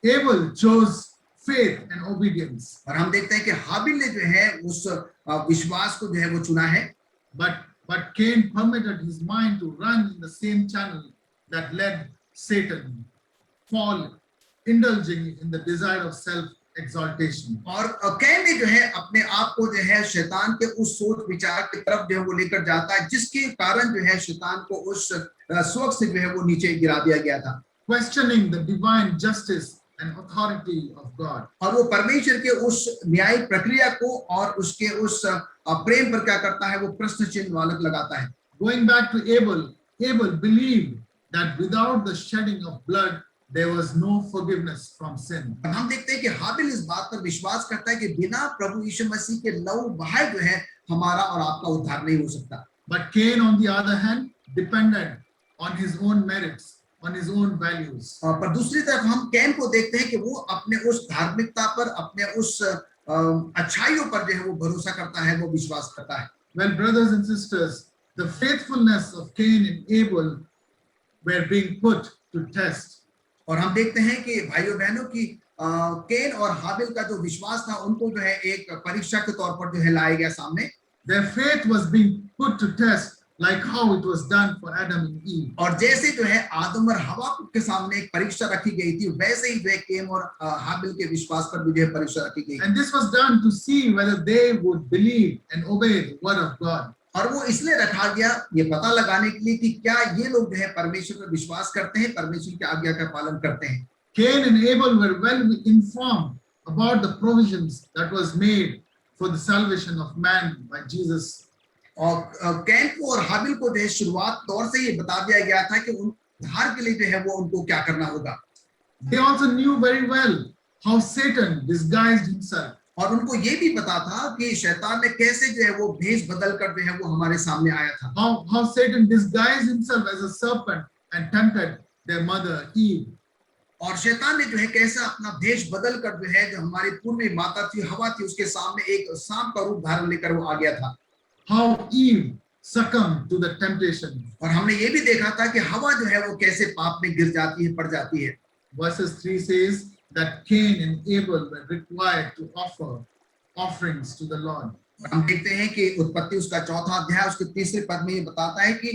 Abel chose faith and obedience. और हम देखते हैं कि हाबिल ने जो है उस विश्वास को जो है वो चुना है। But Cain permitted his mind to run in the same channel that led Satan, fall, indulging in the desire of self-exaltation. और कैन ने जो है अपने आप को जो है शैतान के उस सोच विचार की तरफ जो है वो लेकर जाता है, जिसके कारण जो है शैतान को उस स्वर्ग से जो है वो नीचे गिरा दिया गया था। Questioning the divine justice and authority of God. और वो परमेश्वर के उस न्यायिक प्रक्रिया को और उसके उस प्रेम पर क्या करता है, वो प्रश्न चिन्ह वालक लगाता है। Going back to Abel believed that without the shedding of blood there was no forgiveness from sin. हम देखते हैं कि हाबिल इस बात पर विश्वास करता है कि बिना प्रभु यीशु मसीह के लहू बहाए जो है हमारा और आपका उद्धार नहीं हो सकता। But Cain on the other hand depended on his own merits, on his own values. पर दूसरी तरफ हम कैन को देखते हैं कि वो अपने उस धार्मिकता पर, अपने उस अच्छाइयों पर जो है वो भरोसा करता है, वो विश्वास करता है। Well, brothers and sisters, the faithfulness of Cain and Abel were being put to test. और हम देखते हैं कि भाइयों बहनों की कैन और हाबिल का जो विश्वास था उनको जो है एक परीक्षा के तौर पर जो है लाया गया सामने। Their faith was being put to test like how it was done for Adam and Eve. और जैसे जो है आदम और हवा के सामने एक परीक्षा रखी गई थी, वैसे ही जो है कैन और हाबिल के विश्वास पर भी जो है परीक्षा रखी गई। And this was done to see whether they would believe and obey the word of God. और वो इसलिए रखा गया ये पता लगाने के लिए कि क्या ये लोग जो है परमेश्वर पर विश्वास करते हैं, परमेश्वर की आज्ञा का पालन करते हैं। Cain and Abel were well informed about the provisions that was made for the salvation of man by Jesus. और कैन को और हाबिल को जो है शुरुआत तौर से ये बता दिया गया था कि उद्धार के लिए जो है वो उनको क्या करना होगा। They also knew very well how Satan disguised himself. और उनको ये भी पता था कि शैतान ने कैसे जो है वो भेष बदल कर जो है वो हमारे सामने आया था। How Satan disguised himself as a serpent and tempted their mother Eve. और शैतान ने जो है कैसा अपना भेष बदल कर जो है जो हमारी पूर्वी माता थी हवा थी उसके सामने एक सांप का रूप धारण लेकर वो आ गया था। How Eve succumbed to the temptation. और हमने ये भी देखा था कि हवा जो है वो कैसे पाप में गिर जाती है, पड़ जाती है। Verses 3 says that Cain and Abel were required to offer offerings to the Lord. हम देखते हैं कि उत्पत्ति उसका चौथा अध्याय उसके तीसरे पद में ये बताता है कि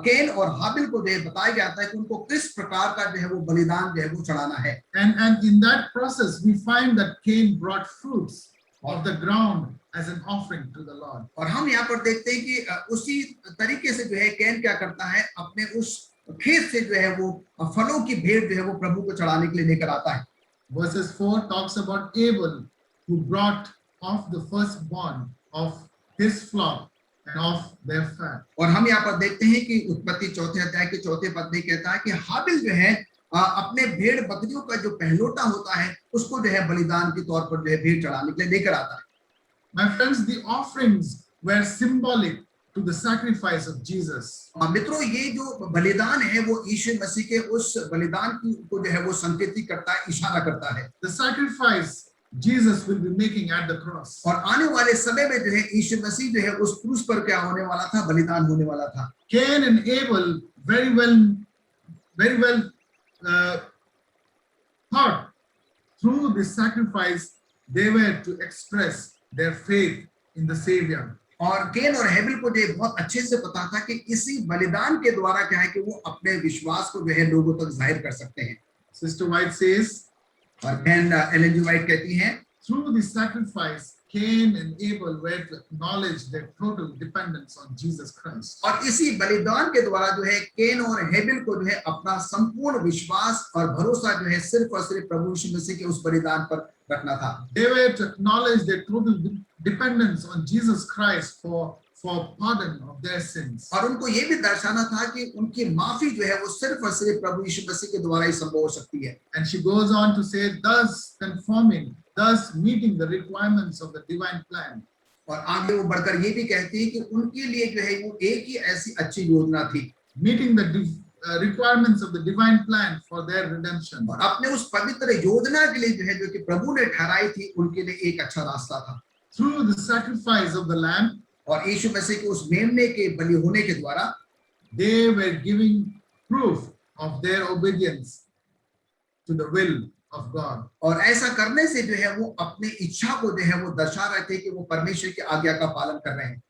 कैन और हाबिल को जो है बताया जाता है कि उनको किस प्रकार का जो है वो बलिदान जो है वो चढ़ाना है। And in that process we find that Cain brought fruits of the ground as an offering to the Lord. और हम यहाँ पर देखते हैं कि उसी तरीके से जो है कैन क्या करता है, अपने उस खेत से जो है वो फलों की भेंट जो है वो प्रभु को चढ़ाने के लिए लेकर आता है। Verses 4 talks about Abel who brought off the firstborn of his flock and of their fat. और हम यहाँ पर देखते हैं कि उत्पत्ति चौथे अध्याय के चौथे पद में कहता है कि हाबिल जो है अपने भेड़ बकरियों का जो पहलोटा होता है उसको जो है बलिदान के तौर पर जो है भेंट चढ़ाने के लिए लेकर आता है। My friends, the offerings were symbolic to the sacrifice of Jesus. मित्रों, ये जो बलिदान है वो यीशु मसीह के उस बलिदान को जो है वो संकेतित करता है, इशारा करता है। The sacrifice Jesus will be making at the cross. और आने वाले समय में जो है यीशु मसीह जो है उस क्रूस पर क्या होने वाला था, बलिदान होने वाला था। Cain and Abel very well thought through this sacrifice they were to express their faith in the Savior. और केन और हेबिल को जो है बहुत अच्छे से पता था कि इसी बलिदान के द्वारा क्या है कि वो अपने विश्वास को जो है लोगों तक जाहिर कर सकते हैं। Sister White says, और बहन एलन जी वाइट कहती हैं, through the sacrifice, Cain and Abel were to acknowledge their total dependence on Jesus Christ. और इसी बलिदान के द्वारा जो है केन और हेबिल को जो है अपना संपूर्ण विश्वास और भरोसा जो है सिर्फ और सिर्फ प्रभु यीशु मसीह के उस बलिदान पर रखना था। They were to acknowledge their total dependence on Jesus Christ for pardon of their sins. और उनको ये भी दर्शाना था कि उनकी माफी जो है वो सिर्फ और सिर्फ प्रभु यीशु मसीह के द्वारा ही संभव हो सकती है। And she goes on to say, thus meeting the requirements of the divine plan. और आगे वो बढ़कर ये भी कहती है कि उनके लिए जो है वो एक ही ऐसी अच्छी योजना थी, meeting the requirements of the divine plan for their redemption. और अपने उस पवित्र योजना के लिए जो है जो कि प्रभु ने ठहराई थी उनके लिए एक अच्छा रास्ता था। Through the sacrifice of the lamb, और यीशु मसीह के उस मेमने के बलि होने के द्वारा they were giving proof of their obedience to the will of God. और ऐसा करने से जो है वो अपनी इच्छा को जो है वो दर्शा रहे थे कि वो परमेश्वर की आज्ञा का पालन कर रहे हैं।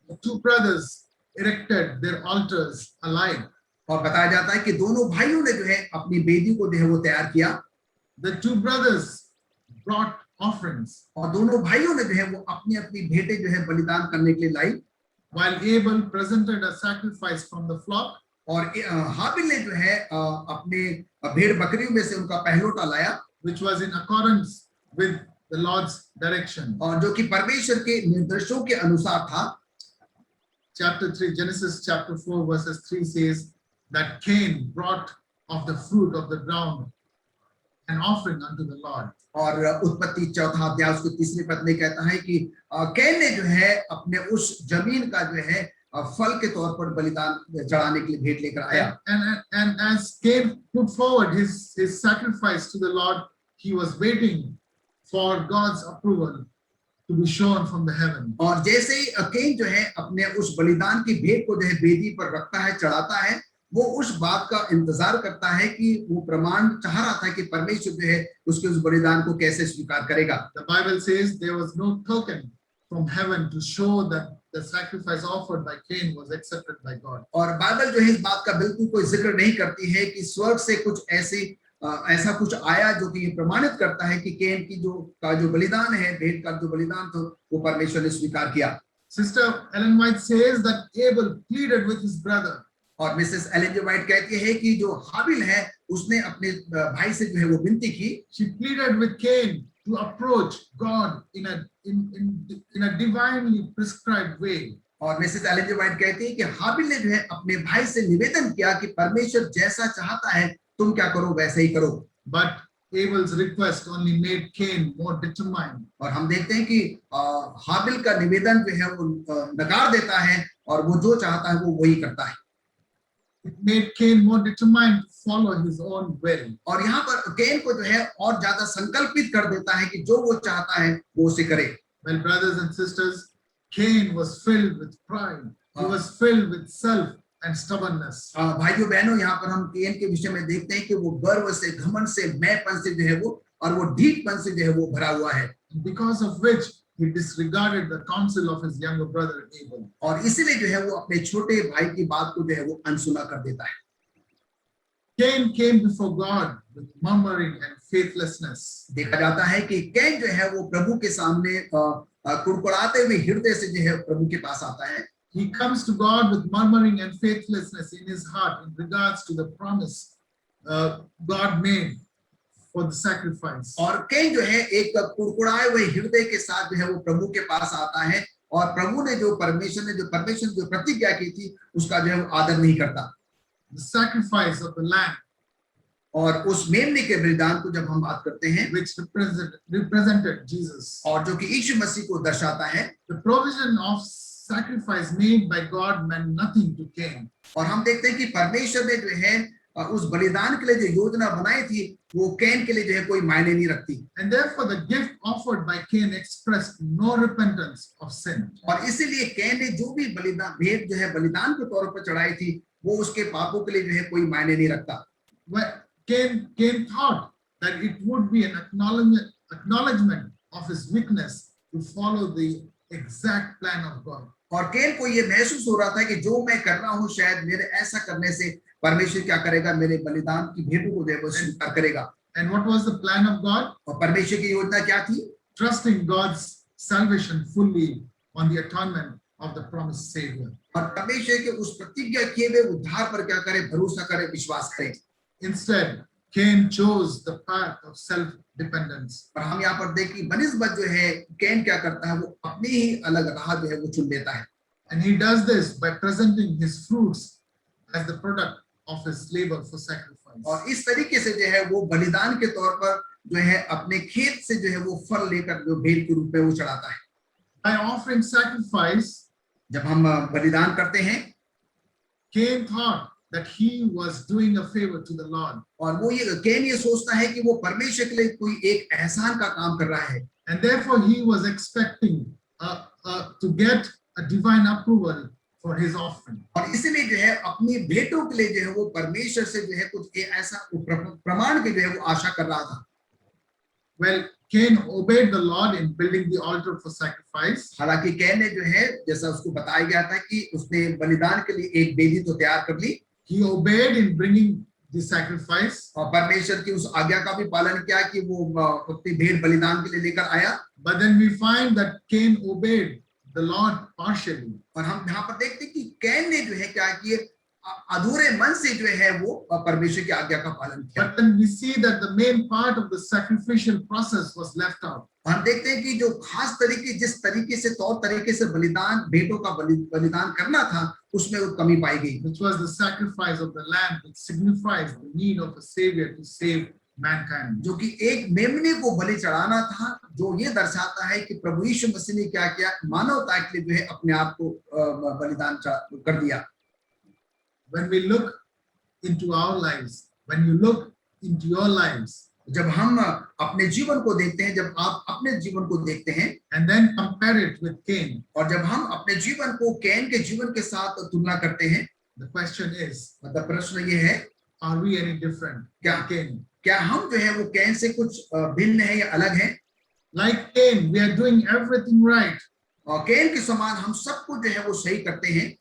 The two brothers erected their altars alike. और बताया जाता है कि दोनों भाइयों ने जो है अपनी वेदी को जो है वो तैयार किया। The two brothers brought offerings, और दोनों भाइयों ने जो है वो अपनी अपनी भेंटें जो है बलिदान करने के लिए लाई। while Abel presented a sacrifice from the flock, और हाबिल ने जो है अपने भेड़ बकरियों में से उनका पहलोटा लाया, which was in accordance with the Lord's direction. और जो कि परमेश्वर के निर्देशों के अनुसार था। Chapter 3, Genesis chapter 4 verses 3 says that Cain brought of the fruit of the ground an offering unto the Lord. और उत्पत्ति चौथा अध्याय उसके तीसरे पद में कहता है कि कैन ने जो है अपने उस जमीन का जो है फल के तौर पर बलिदान चढ़ाने के लिए भेंट लेकर आया। And as Cain put forward his sacrifice to the Lord, he was waiting for God's approval to be shown from the heaven. और जैसे ही कैन जो है अपने उस बलिदान की भेंट को जो है वेदी पर रखता है, चढ़ाता है, वो उस बात का इंतजार करता है कि वो प्रमाण चाह रहा था कि परमेश्वर जो है उसके उस बलिदान को कैसे स्वीकार करेगा। The Bible says there was no token from heaven to show that the sacrifice offered by Cain was accepted by God. और बाइबल जो है इस बात का बिल्कुल कोई जिक्र नहीं करती है कि स्वर्ग से कुछ ऐसा कुछ आया जो कि ये प्रमाणित करता है कि कैन की जो बलिदान है, भेंट का जो बलिदान था, वो परमेश्वर ने स्वीकार किया। Sister Ellen White says that Abel pleaded with his brother. और मिसेस एलन जी वाइट कहती है कि जो हाबिल है उसने अपने भाई से जो है वो विनती की। She pleaded with Cain to approach God in a divinely prescribed way. और मिसेस एलन जी वाइट कहती है कि हाबिल ने जो है अपने भाई से निवेदन किया कि परमेश्वर जैसा चाहता है तुम क्या करो वैसे ही करो। But Abel's request only made Cain more determined. और हम देखते हैं कि हाबिल का निवेदन जो है वो नकार देता है और वो जो चाहता है वो वही करता है। It made Cain more determined to follow his own will. और यहाँ पर कैन को जो है और ज्यादा संकल्पित कर देता है कि जो वो चाहता है वो उसे करे। Well, brothers and sisters, Cain was filled with pride. He was filled with self and stubbornness. भाइयों बहनों, यहाँ पर हम कैन के विषय में देखते हैं कि वो गर्व से, घमंड से, मैंपन से जो है वो और वो ढीठपन से जो है वो भरा हुआ है। Because of which he disregarded the counsel of his younger brother Abel. और इसीलिए जो है वो अपने छोटे भाई की बात को जो है वो अनसुना कर देता है। Cain came before God with murmuring and faithlessness. देखा जाता है कि कैन जो है वो प्रभु के सामने कुड़कुड़ाते हुए हृदय से जो है प्रभु के पास आता है। He comes to God with murmuring and faithlessness in his heart in regards to the promise God made for the sacrifice. और कैन जो है एक कुड़कुड़ाए हुए हृदय के साथ जो है वो प्रभु के पास आता है और प्रभु ने जो परमेश्वर ने जो प्रतिज्ञा की थी उसका जो है वो आदर नहीं करता। The sacrifice of the lamb, और उस मेमने के बलिदान को जब हम बात करते हैं, which represented Jesus, और जो कि यीशु मसीह को दर्शाता है, the provision of sacrifice made by God meant nothing to Cain. और हम देखते हैं कि परमेश्वर ने जो है उस बलिदान के लिए जो योजना बनाई थी वो कैन के लिए जो है कोई मायने नहीं रखती। And therefore the gift offered by Cain expressed no repentance of sin. और इसीलिए कैन ने जो भी बलिदान भेंट जो है बलिदान के तौर पर चढ़ाई थी वो उसके पापों के लिए जो है कोई मायने नहीं रखता। Cain thought that it would be an acknowledgement of his weakness to follow the exact plan of God. और केन को ये महसूस हो रहा था कि जो मैं कर रहा हूँ शायद मेरे ऐसा करने से परमेश्वर क्या करेगा, मेरे बलिदान की भेंटों को जो है वो स्वीकार करेगा। And what was the plan of God? और परमेश्वर की योजना क्या थी? Trusting God's salvation fully on the atonement of the promised Savior. और परमेश्वर के उस प्रतिज्ञा किए हुए उद्धार पर क्या करे, भरोसा करे, विश्वास करे। Instead, Cain chose the path of self-dependence. और हम यहाँ पर देखिए बनिस्बत जो है कैन क्या करता है, वो अपनी ही अलग राह जो है वो चुन लेता है। And he does this by presenting his fruits as the product of his labor for sacrifice. और इस तरीके से जो है वो बलिदान के तौर पर जो है अपने खेत से जो है वो फल लेकर जो भेंट के रूप में वो चढ़ाता है। By offering sacrifice, जब हम बलिदान करते हैं, Cain thought that he was doing a favor to the Lord. और वो ये कैन ये सोचता है कि वो परमेश्वर के लिए कोई एक एहसान का काम कर रहा है। And therefore he was expecting to get a divine approval for his offering. और इसलिए जो है अपनी भेंटों के लिए जो है वो परमेश्वर से जो है कुछ ऐसा प्रमाण के जो है वो आशा कर रहा था। Well, Cain obeyed the Lord in building the altar for sacrifice. हालांकि कैन ने जो है जैसा उसको बताया गया था कि उसने बलिदान के लिए एक वेदी तो तैयार कर ली। He obeyed in bringing the sacrifice. और परमेश्वर की उस आज्ञा का भी पालन किया कि वो अपनी भेंट बलिदान के लिए लेकर आया। But then we find that Cain obeyed the Lord partially. और हम यहाँ पर देखते हैं कि कैन ने जो है क्या किया, अधूरे मन से जो है वो परमेश्वर की आज्ञा का पालन किया। But then we see that the main part of the sacrificial process was left out. हम देखते हैं कि जो खास तरीके, जिस तरीके से तौर तरीके से बलिदान, भेंटों का बलिदान करना था, उसमें वो कमी पाई गई। Which was the sacrifice of the lamb, which signifies the need of a savior to save mankind. जो कि एक मेमने को बलि चढ़ाना था, जो ये दर्शाता है कि प्रभु यीशु मसीह ने क्या किया, मानवता के लिए जो है अपने आप को बलिदान कर दिया। When we look into our lives, when you look into your lives, जब हम अपने जीवन को देखते हैं, जब आप अपने जीवन को देखते हैं, and then compare it with Cain, और जब हम अपने जीवन को कैन के जीवन के साथ तुलना करते हैं, the question is, मतलब प्रश्न ये है, are we any different? क्या हम जो है वो कैन से कुछ भिन्न है या अलग है? Like Cain, we are doing everything right. और कैन के समान हम सब कुछ जो है वो सही करते हैं,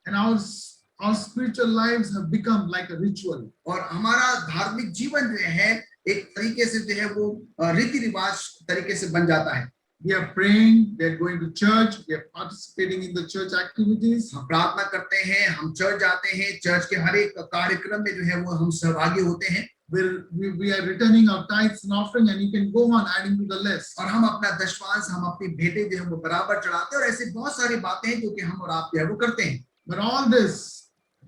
and our spiritual lives have become like a ritual. और हमारा धार्मिक जीवन जो है एक तरीके से जो है वो रीति रिवाज तरीके से बन जाता है। We are praying, we are going to church, we are participating in the church activities. हम प्रार्थना करते हैं, हम चर्च जाते हैं, चर्च के हर एक कार्यक्रम में जो है वो हम सहभागी होते हैं। We are returning our tithes and offering, and you can go on adding to the list. और हम अपना दशमांश, हम अपनी भेंटें जो है वो बराबर चढ़ाते हैं, और ऐसी बहुत सारी बातें हैं जो कि हम और आप जो है वो करते हैं। But all this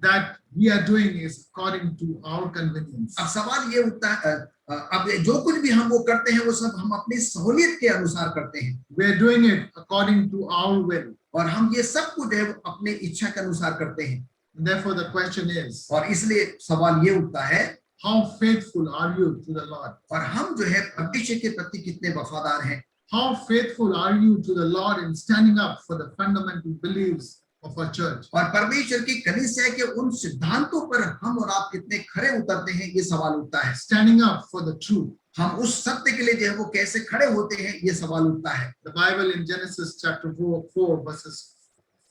that we are doing is according to our convenience. अब सवाल ये उठता है, अब जो कुछ भी हम वो करते हैं वो सब हम अपनी सहूलियत के अनुसार करते हैं। We are doing it according to our will. और हम ये सब कुछ है वो अपने इच्छा के अनुसार करते हैं। And therefore the question is, और इसलिए सवाल ये उठता है, how faithful are you to the Lord? और हम जो है परमेश्वर के प्रति कितने वफादार हैं? How faithful are you to the Lord in standing up for the fundamental beliefs of our church? और परमेश्वर की कलीसिया के उन सिद्धांतों पर हम और आप कितने खरे उतरते हैं, ये सवाल उठता है। Standing up for the truth. हम उस सत्य के लिए जो है वो कैसे खड़े होते हैं, ये सवाल उठता है। The Bible in Genesis chapter 4 verses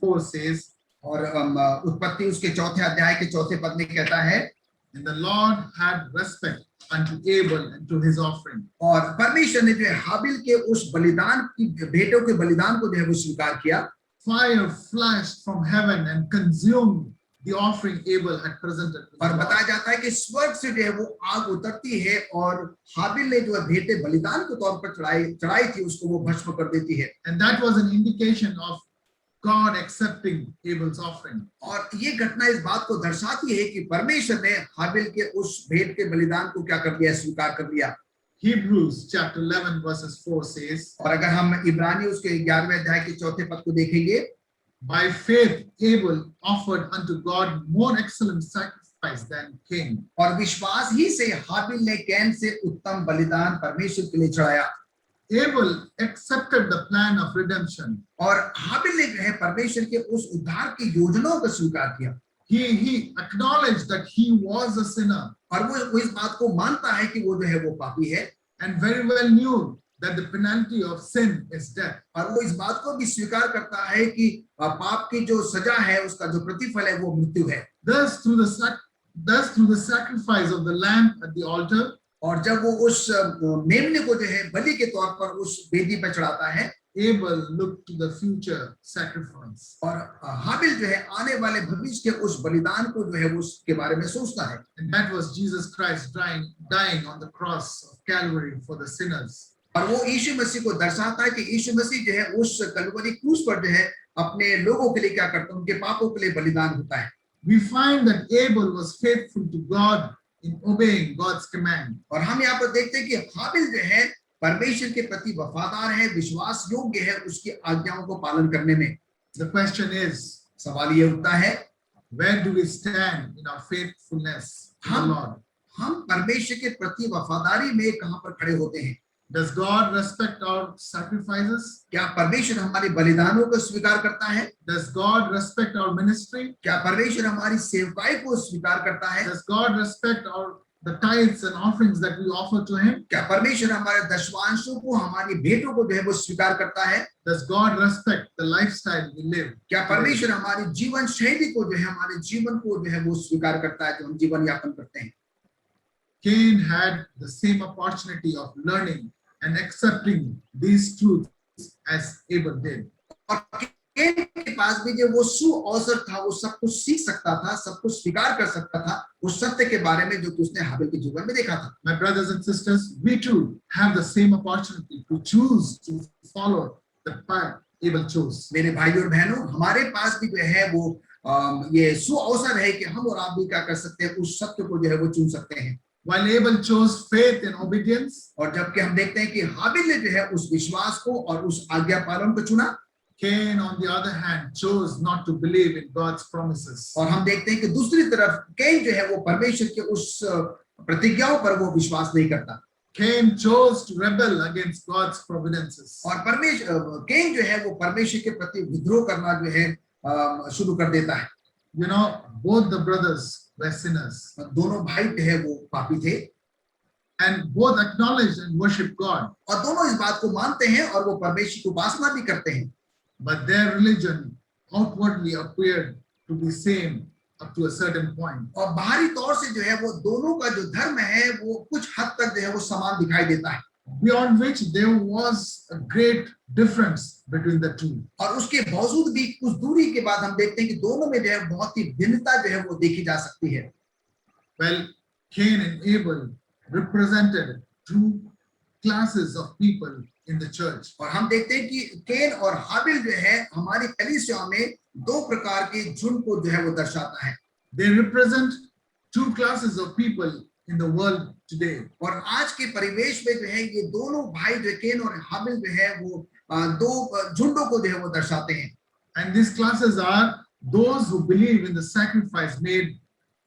4 says, और उत्पत्ति उसके चौथे अध्याय के चौथे पद में कहता है, and the Lord had respect unto Abel and to his offering. और परमेश्वर ने जो है हाबिल के उस बलिदान की, भेंटों के बलिदान को जो है वो स्वीकार किया। Fire flashed from heaven and consumed the offering Abel had presented. और बताया जाता है कि स्वर्ग से जो है वो आग उतरती है और हाबिल ने जो है भेंटें बलिदान के तौर पर चढ़ाई थी, उसको वो भस्म कर देती है। And that was an indication of God accepting Abel's offering. और ये घटना इस बात को दर्शाती है कि परमेश्वर ने हाबिल के उस भेंट के बलिदान को क्या कर दिया, स्वीकार कर लिया। Hebrews chapter 11 verses 4 says, और अगर हम इब्रानी उसके 11वें अध्याय के चौथे पद को देखेंगे, by faith Abel offered unto God more excellent sacrifice than Cain. और विश्वास ही से हाबिल ने कैन से उत्तम बलिदान परमेश्वर के लिए चढ़ाया। Abel accepted the plan of redemption. और हाबिल ने जो है परमेश्वर के उस उद्धार की योजनाओं को स्वीकार किया। He acknowledged that he was a sinner. और वो इस बात को मानता है कि वो जो है वो पापी है, and very well knew that the penalty of sin is death. और वो इस बात को भी स्वीकार करता है कि पाप की जो सजा है उसका जो प्रतिफल है वो मृत्यु है। Thus through the sacrifice of the lamb at the altar, और जब वो उस मेमने को जो है बलि के तौर पर उस वेदी पर चढ़ाता है, Abel looked to the future sacrifice. और हाबिल जो है आने वाले भविष्य के उस बलिदान को जो है वो उसके बारे में सोचता है। And that was Jesus Christ dying on the cross of Calvary for the sinners. और वो यीशु मसीह को दर्शाता है कि यीशु मसीह जो है उस कलवरी क्रूस पर जो है अपने लोगों के लिए क्या करता है, उनके पापों के लिए बलिदान होता है। We find that Abel was faithful to God in obeying God's command. और हम यहाँ पर देखते हैं कि हाबिल जो है परमेश्वर के प्रति वफादार है, विश्वास योग्य है उसकी आज्ञाओं को पालन करने में। The question is, सवाल ये उठता है, where do we stand in our faithfulness to the Lord? हम परमेश्वर के प्रति वफादारी में कहाँ पर खड़े होते हैं? Does God respect our sacrifices? क्या परमेश्वर हमारे बलिदानों को स्वीकार करता है? Does God respect our ministry? क्या परमेश्वर हमारी सेवकाई को स्वीकार करता है? Does God respect the tithes and offerings that we offer to Him? क्या परमेश्वर हमारे दशवांशों को, हमारी भेंटों को जो है वो स्वीकार करता है? Does God respect the lifestyle we live? क्या परमेश्वर हमारी जीवन शैली को जो है, हमारे जीवन को जो है वो स्वीकार करता है जो हम जीवन यापन करते हैं? Cain had the same opportunity of learning and accepting these truths as Abel did. और केन के पास भी जो वो सुअवसर था, वो सब कुछ सीख सकता था, सब कुछ स्वीकार कर सकता था उस सत्य के बारे में जो कि उसने हाबिल के जीवन में देखा था। My brothers and sisters, we too have the same opportunity to choose to follow the path Abel chose. मेरे भाई और बहनों, हमारे पास भी जो है वो ये सुअवसर है कि हम और आप भी क्या कर सकते हैं, उस सत्य को जो है वो चुन सकते हैं। While Abel chose faith and obedience, और जबकि हम देखते हैं कि हाबिल ने जो है उस विश्वास को और उस आज्ञा पालन को चुना, Cain on the other hand chose not to believe in God's promises. और हम देखते हैं कि दूसरी तरफ कैन जो है वो परमेश्वर के उस प्रतिज्ञाओं पर वो विश्वास नहीं करता। Cain chose to rebel against God's providences. और कैन जो है वो परमेश्वर के प्रति विद्रोह करना जो है शुरू कर देता है। You know, both the brothers were sinners. दोनों भाई जो है वो पापी थे। And both acknowledged and worship God. और दोनों इस बात को मानते हैं और वो परमेश्वर की उपासना भी करते हैं। But their religion outwardly appeared to be same up to a certain point. और बाहरी तौर से जो है वो दोनों का जो धर्म है वो कुछ हद तक जो है वो समान दिखाई देता है। Beyond which there was a great difference between the two. और उसके बावजूद भी कुछ दूरी के बाद हम देखते हैं कि दोनों में जो है बहुत ही भिन्नता जो है वो देखी जा सकती है। Well, Cain and Abel represented two classes of people in the church. और हम देखते हैं कि कैन और हाबिल जो है हमारी कलीसिया में दो प्रकार के झुंड को जो है वो दर्शाता है। They represent two classes of people in the world today. और आज के परिवेश में जो है ये दोनों भाई जो कैन और हाबिल जो है वो दो झुंडों को जो है वो दर्शाते हैं। And these classes are those who believe in the sacrifice made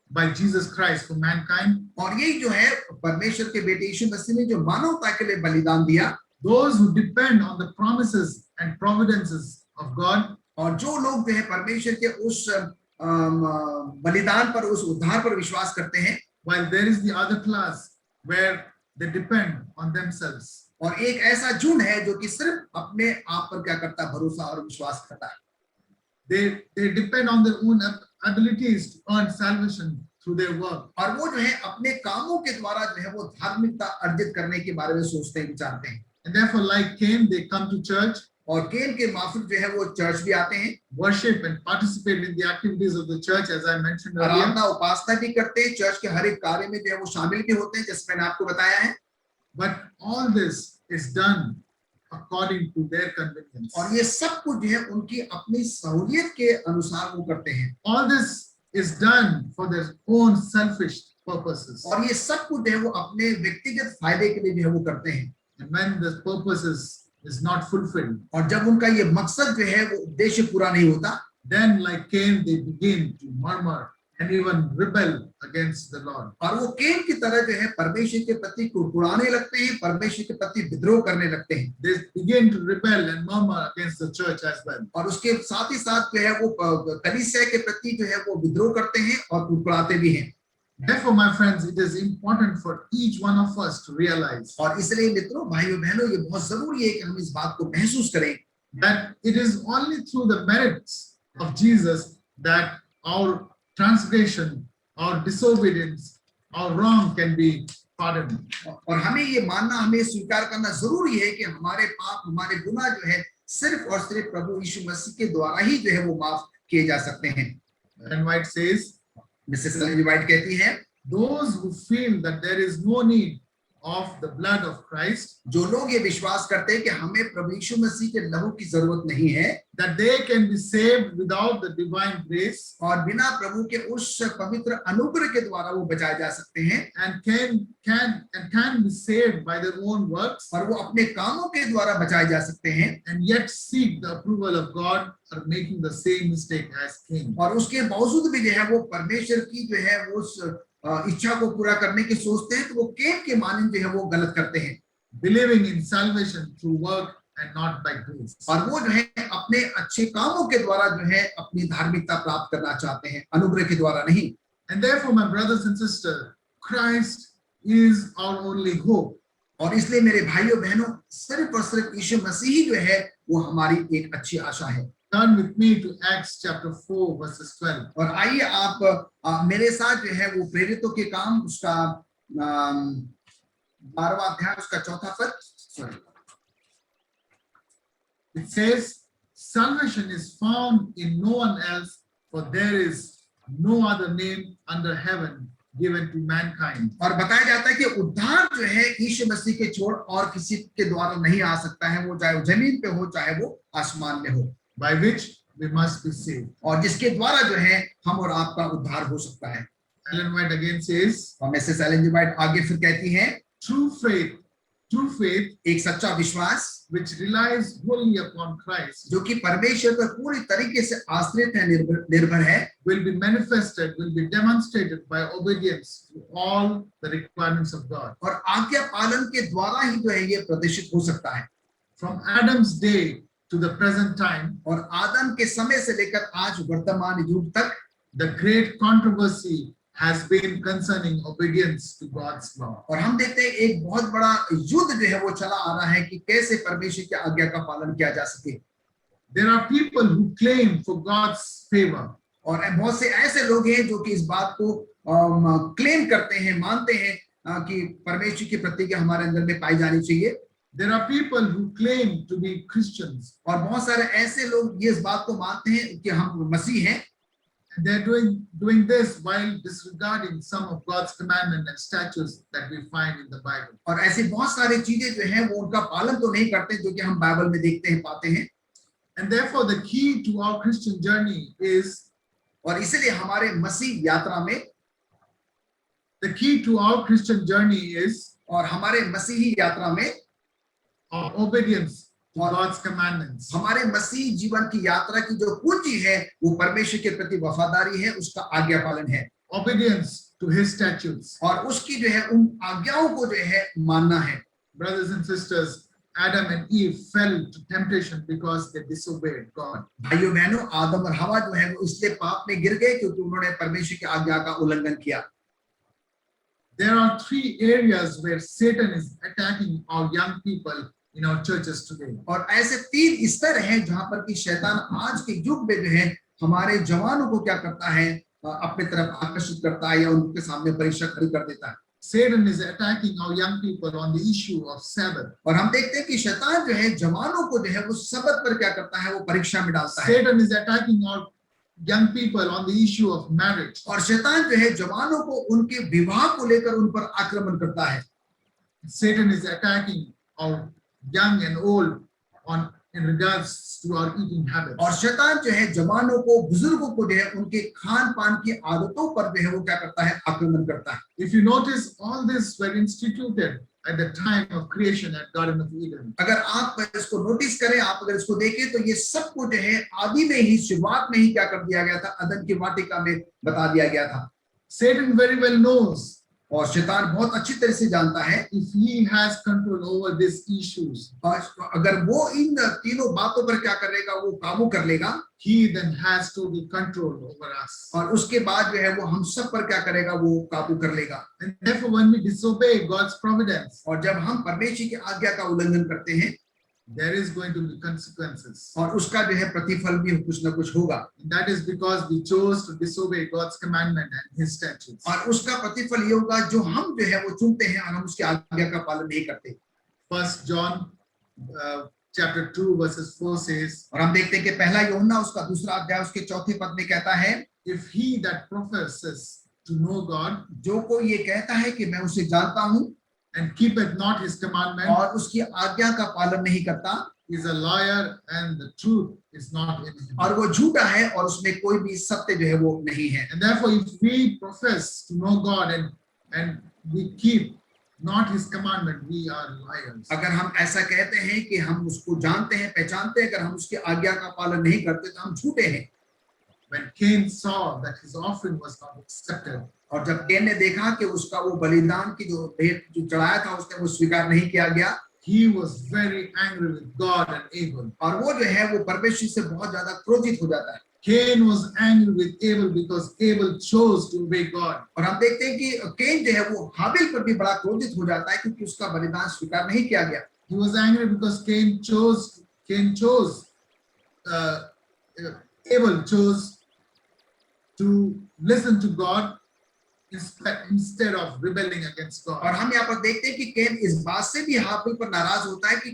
by Jesus Christ for mankind. और यही जो है परमेश्वर के बेटे यीशु मसीह ने जो मानवता के लिए बलिदान दिया। Those who depend on the promises and providences of God. और जो लोग जो है परमेश्वर के उस बलिदान पर, उस उद्धार पर विश्वास करते हैं। While there is the other class where they depend on themselves. और एक ऐसा झुंड है जो कि सिर्फ अपने आप पर क्या करता है, भरोसा और विश्वास करता है। They depend on their own abilities to earn salvation through their work. और वो जो है अपने कामों के द्वारा जो है वो धार्मिकता अर्जित करने के बारे में सोचते हैं, विचारते हैं। And therefore, like Cain, they come to church. और कैन के माफिक जो है वो चर्च भी आते हैं, worship and participate in the activities of the church, as I mentioned earlier. आराधना उपासना भी करते हैं, चर्च के हर एक कार्य में जो है वो शामिल भी होते हैं, जैसे मैंने आपको बताया है। But all this is done according to their convenience. और ये सब कुछ जो है उनकी अपनी सहूलियत के अनुसार वो करते हैं। All this is done for their own selfish purposes. और ये सब कुछ जो है वो अपने व्यक्तिगत फायदे के लिए जो है वो करते हैं। And when the purposes is not fulfilled, और जब उनका ये मकसद जो है वो उद्देश्य पूरा नहीं होता, then like Cain they begin to murmur and even rebel against the Lord. और वो कैन की तरह जो है परमेश्वर के प्रति कुड़कुड़ाने लगते हैं, परमेश्वर के प्रति विद्रोह करने लगते हैं। They begin to rebel and murmur against the church as well. और उसके साथ ही साथ जो है वो कलीसिया के प्रति जो है वो विद्रोह करते हैं और कुड़कुड़ाते भी हैं। Therefore, my friends, it is important for each one of us to realize और इसलिए मित्रों, भाइयों बहनों, ये बहुत जरूरी है कि हम इस बात को महसूस करें that it is only through the merits of Jesus that our transgression, our disobedience, our wrong can be pardoned. और हमें ये मानना, हमें स्वीकार करना जरूरी है कि हमारे पाप, हमारे गुनाह जो है सिर्फ और सिर्फ प्रभु यीशु मसीह के द्वारा ही जो है वो माफ किए जा सकते हैं। And White says, Mrs Ellen G White कहती हैं, those who feel that there is no need of the blood of Christ, जो लोग ये विश्वास करते हैं कि हमें प्रभु यीशु मसीह के लहू की जरूरत नहीं है, that they can be saved without the divine grace, और बिना प्रभु के उस पवित्र अनुग्रह के द्वारा वो बचाए जा सकते हैं, and can be saved by their own works, और वो अपने कामों के द्वारा बचाए जा सकते हैं, and yet seek the approval of God, are making the same mistake as Cain. और उसके बावजूद भी जो है वो परमेश्वर की जो है उस इच्छा को पूरा करने की सोचते हैं, तो वो कैन के मानंद जो है वो गलत करते हैं। Believing in salvation through work and not by grace. और वो जो है अपने अच्छे कामों के द्वारा जो है अपनी धार्मिकता प्राप्त करना चाहते हैं, अनुग्रह के द्वारा नहीं। And therefore, my brothers and sisters, Christ is our only hope. और इसलिए मेरे भाइयों बहनों, सिर्फ और सिर्फ यीशु मसीह ही जो है वो हमारी एक अच्छी आशा है। Turn with me to Acts chapter 4 verses 12. और आइए आप मेरे साथ जो है वो प्रेरितों के काम उसका 12वां अध्याय उसका 4था पद, sorry, It says, salvation is found in no one else, for there is no other name under heaven given to mankind. और बताया जाता है कि उद्धार जो है यीशु मसीह के छोड़ और किसी के द्वारा नहीं आ सकता है, वो चाहे जमीन पे हो चाहे वो आसमान में हो, by which we must be saved. और जिसके द्वारा जो है हम और आपका उद्धार हो सकता है। Ellen White again says, और मिसेस एलेन जी वाइट आगे फिर कहती हैं, true faith, एक सच्चा विश्वास which relies wholly upon Christ, जो कि परमेश्वर पर पूरी तरीके से आश्रित है, निर्भर है, will be demonstrated by obedience to all the requirements of God. और आज्ञा पालन के द्वारा ही जो है ये प्रदर्शित हो सकता है। From Adam's day to the present time, और आदम के समय से लेकर आज वर्तमान युग तक, the great controversy has been concerning obedience to God's law. और हम देखते हैं एक बहुत बड़ा युद्ध जो है वो चला आ रहा है कि कैसे परमेश्वर की आज्ञा का पालन किया जा सके। There are people who claim for God's favor. और बहुत से ऐसे लोग हैं जो कि इस बात को क्लेम करते हैं, मानते हैं कि परमेश्वर की प्रतिज्ञा हमारे अंदर में पाई जानी चाहिए। There are people who claim to be Christians. और बहुत सारे ऐसे लोग ये इस बात को मानते हैं कि हम मसीह हैं। They're doing this while disregarding some of God's commandments and statutes that we find in the Bible. और ऐसी बहुत सारी चीजें जो हैं वो उनका पालन तो नहीं करते जो कि हम बाइबल में देखते हैं, पाते हैं। And therefore the key to our Christian journey is, और इसलिए हमारे मसीह यात्रा में, the key to our Christian journey is, और हमारे मसीही यात्रा में our obedience to God's commandments. हमारे मसीह जीवन की यात्रा की जो कुंजी है वो परमेश्वर के प्रति वफादारी है, उसका आज्ञा पालन है, obedience to His statutes, और उसकी जो है उन आज्ञाओं को जो है मानना है। Brothers and sisters, Adam and Eve fell to temptation because they disobeyed God. भाइयों बहनों, आदम और हवा जो है वो इसलिए पाप में गिर गए क्योंकि उन्होंने परमेश्वर की आज्ञा का उल्लंघन किया। There are 3 areas where Satan is attacking our young people in our churches today. और ऐसे 3 स्तर हैं जहां पर कि शैतान आज के युग में जो है हमारे जवानों को क्या करता है, अपने तरफ आकर्षित करता है या उनके सामने परीक्षा खड़ी कर देता है। Satan is attacking our young people on the issue of Sabbath. और हम देखते हैं कि शैतान जो है जवानों को जो है वो सबत पर क्या करता है, वो परीक्षा में डालता है। Satan is attacking our young people on the issue of marriage. और शैतान जो है जवानों को उनके विवाह को लेकर उन पर आक्रमण करता है। Satan is attacking our young and old in regards to our eating habits. और शैतान जो है जवानों को, बुजुर्गों को जो है उनके खान पान की आदतों पर जो है वो क्या करता है, आक्रमण करता है। If you notice, all this were instituted at the time of creation at Garden of Eden. अगर आप इसको नोटिस करें, आप अगर इसको देखें तो ये सब कुछ जो है आदि में ही, शुरुआत में ही क्या कर दिया गया था, अदन की वाटिका में बता दिया गया था। Satan very well knows और शैतान बहुत अच्छी तरह से जानता है if he has control over these issues, और अगर वो इन तीनों बातों पर क्या करेगा, वो काबू कर लेगा, he then has total control over us. और उसके बाद जो है वो हम सब पर क्या करेगा, वो काबू कर लेगा। And therefore, when we disobey God's providence, और जब हम परमेश्वर की आज्ञा का उल्लंघन करते हैं, there is going to be consequences. और उसका जो है प्रतिफल भी कुछ ना कुछ होगा। And that is because we chose to disobey God's commandment and His statutes. और उसका प्रतिफल ये होगा जो हम जो है वो चुनते हैं और हम उसकी आज्ञा का पालन नहीं करते। 1 John chapter 2 verses 4 says, और हम देखते हैं कि पहला यूहन्ना उसका दूसरा अध्याय उसके चौथे पद में कहता है, if he that professes to know God जो कोई ये कहता है कि मैं उसे जानता हूँ and keepeth not his commandment और उसकी आज्ञा का पालन नहीं करता, is a liar and the truth is not in him. और वो झूठा है और उसमें कोई भी सत्य जो है वो नहीं है। And therefore, if we profess to know God and we keep not his commandment, we are liars. अगर हम ऐसा कहते हैं कि हम उसको जानते हैं, पहचानते हैं, अगर हम उसकी आज्ञा का पालन नहीं करते तो हम झूठे हैं। When Cain saw that his offering was not accepted, और जब कैन ने देखा कि उसका वो बलिदान की जो भेंट जो चढ़ाया था उसने वो स्वीकार नहीं किया गया, he was very angry with God and Abel. और वो जो है वो परमेश्वर से बहुत ज्यादा क्रोधित हो जाता है। Cain was angry with Abel because Abel chose to obey God. और हम देखते हैं कि कैन जो है वो हाबिल पर भी बड़ा क्रोधित हो जाता है क्योंकि उसका बलिदान स्वीकार नहीं किया गया। He was angry because Abel chose to listen to God instead of rebelling against God. और हम यहाँ पर देखते हैं कि कैन इस बात से भी हाबिल पर नाराज होता है कि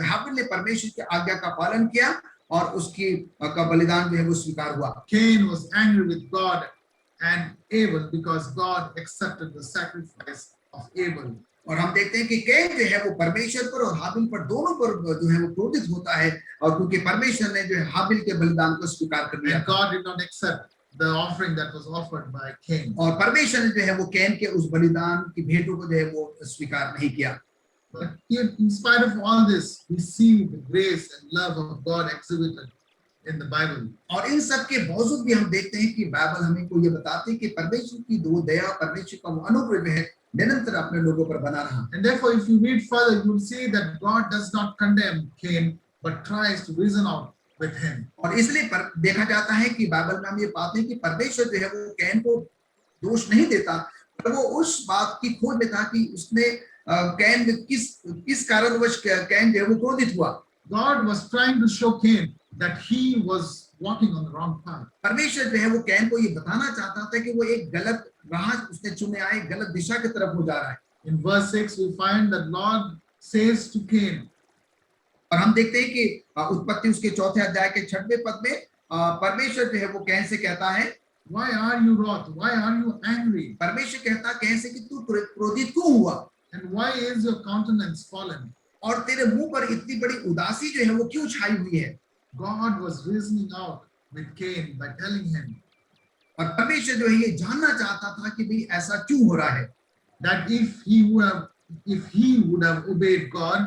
हाबिल ने परमेश्वर की आज्ञा का पालन किया और उसकी का बलिदान जो है वो स्वीकार हुआ। Cain was angry with God and Abel because God accepted the sacrifice of Abel. और हम देखते हैं कि कैन जो है वो परमेश्वर पर और हाबिल पर दोनों पर जो है वो क्रोधित होता है और क्योंकि परमेश्वर ने जो है हाबिल के बलिदान को स्वीकार कर लिया। And God did not accept the offering that was offered by Cain. और परमेश्वर ने जो है वो कैन के उस बलिदान की भेंटों को जो है वो स्वीकार नहीं किया। But in spite of all this, we see the grace and love of God exhibited in the Bible. और इन सब के बावजूद भी हम देखते हैं कि बाइबल हमें को ये बताती है कि परमेश्वर की दो दया, परमेश्वर का वो अनुग्रह है निरंतर अपने लोगों पर बना रहा। And therefore, if you read further, you will see that God does not condemn Cain, but tries to reason out with him. और इसलिए देखा जाता है कि बाइबल में हम ये पाते हैं कि परमेश्वर जो है वो कैन को दोष नहीं देता, पर वो उस बात की खोज में था कि उसने कैन किस कारणवश कैन जो है वो क्रोधित हुआ। God was trying to show Cain that he was walking on the wrong path. परमेश्वर जो है वो कैन को ये बताना चाहता था कि वो एक गलत राह उसने चुने आए, गलत दिशा की तरफ हो जा रहा है। In verse 6, we find that Lord says to Cain, और हम देखते हैं कि उत्पत्ति उसके चौथे अध्याय के 6वें पद में परमेश्वर जो है वो कैन से कहता है, why are you wroth? Why are you angry? परमेश्वर कहता कैन से कि तू क्रोधित क्यों हुआ? And why is your countenance fallen? और तेरे मुंह पर इतनी बड़ी उदासी जो है वो क्यों छाई हुई है? God was reasoning out with Cain by telling him, और परमेश्वर जो है ये जानना चाहता था कि भाई ऐसा क्यों हो रहा है, that if he would have obeyed God,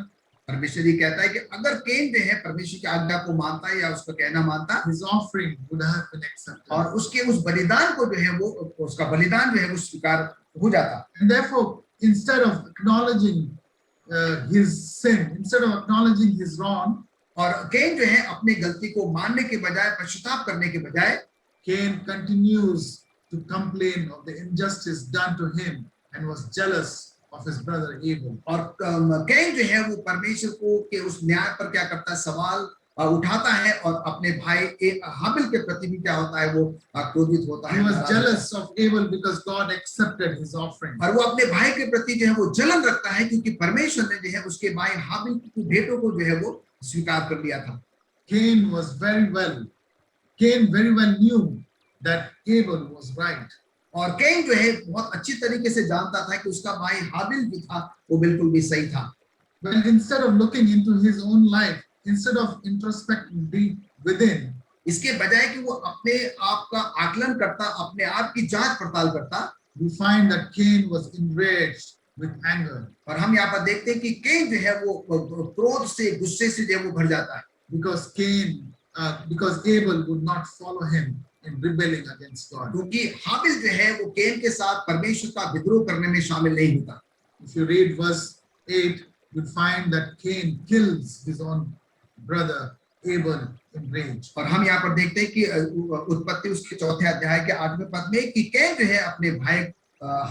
परमेश्वर ये कहता है कि अगर कैन जो है परमेश्वर की आज्ञा को मानता है या उसका कहना मानता, his offering would have been accepted. और उसके उस बलिदान को जो है वो उसका बलिदान जो है वो स्वीकार हो जाता। And therefore, instead of acknowledging his sin, instead of acknowledging his wrong, और कैन जो है अपने गलती को मानने के बजाय, पश्चाताप करने के बजाय, Cain continues to complain of the injustice done to him and was jealous of his brother Abel. और कैन जो है वो परमेश्वर को के उस न्याय पर क्या करता है, सवाल उठाता है और अपने भाई हाबिल के प्रति भी क्या होता है वो क्रोधित होता है। He was jealous of Abel because God accepted his offering. और वो अपने भाई के प्रति जो है वो जलन रखता है क्योंकि परमेश्वर ने जो है उसके भाई हाबिल की भेंटों को जो है वो स्वीकार कर लिया था। Cain very well knew that Abel was right. और कैन जो है बहुत अच्छी तरीके से जानता था कि उसका भाई हाबिल भी था वो बिल्कुल भी सही था। But instead of looking into his own life, instead of introspecting deep within, इसके बजाय कि वो अपने आप का आकलन करता, अपने आप की जांच पड़ताल करता, we find that Cain was enraged with anger. और हम यहाँ पर देखते हैं कि कैन जो है वो क्रोध से, गुस्से से जो वो भर जाता है। Because Abel would not follow him in rebelling against God. क्योंकि हाबिल जो है वो कैन के साथ परमेश्वर का विद्रोह करने में शामिल नहीं होता। If you read verse 8, you'll find that Cain kills his own brother Abel in rage. और हम यहाँ पर देखते हैं कि उत्पत्ति उसके 4 अध्याय के 8वें पद में कि कैन जो है अपने भाई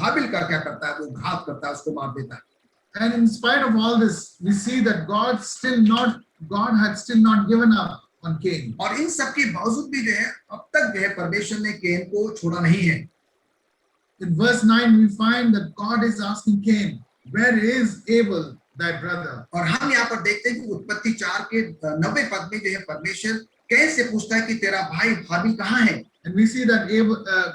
हाबिल का क्या करता है, वो घात करता है, उसको मार देता है। And in spite of all this, we see that God had still not given up on Cain. और इन सब के बावजूद भी जो है अब तक जो है परमेश्वर ने कैन को छोड़ा नहीं है। In verse 9, we find that God is asking Cain, where is Abel, thy brother? और हम यहाँ पर देखते हैं कि उत्पत्ति 4 के 90 पद में जो है परमेश्वर कैन से पूछता है कि तेरा भाई हाबिल कहाँ है। And we see that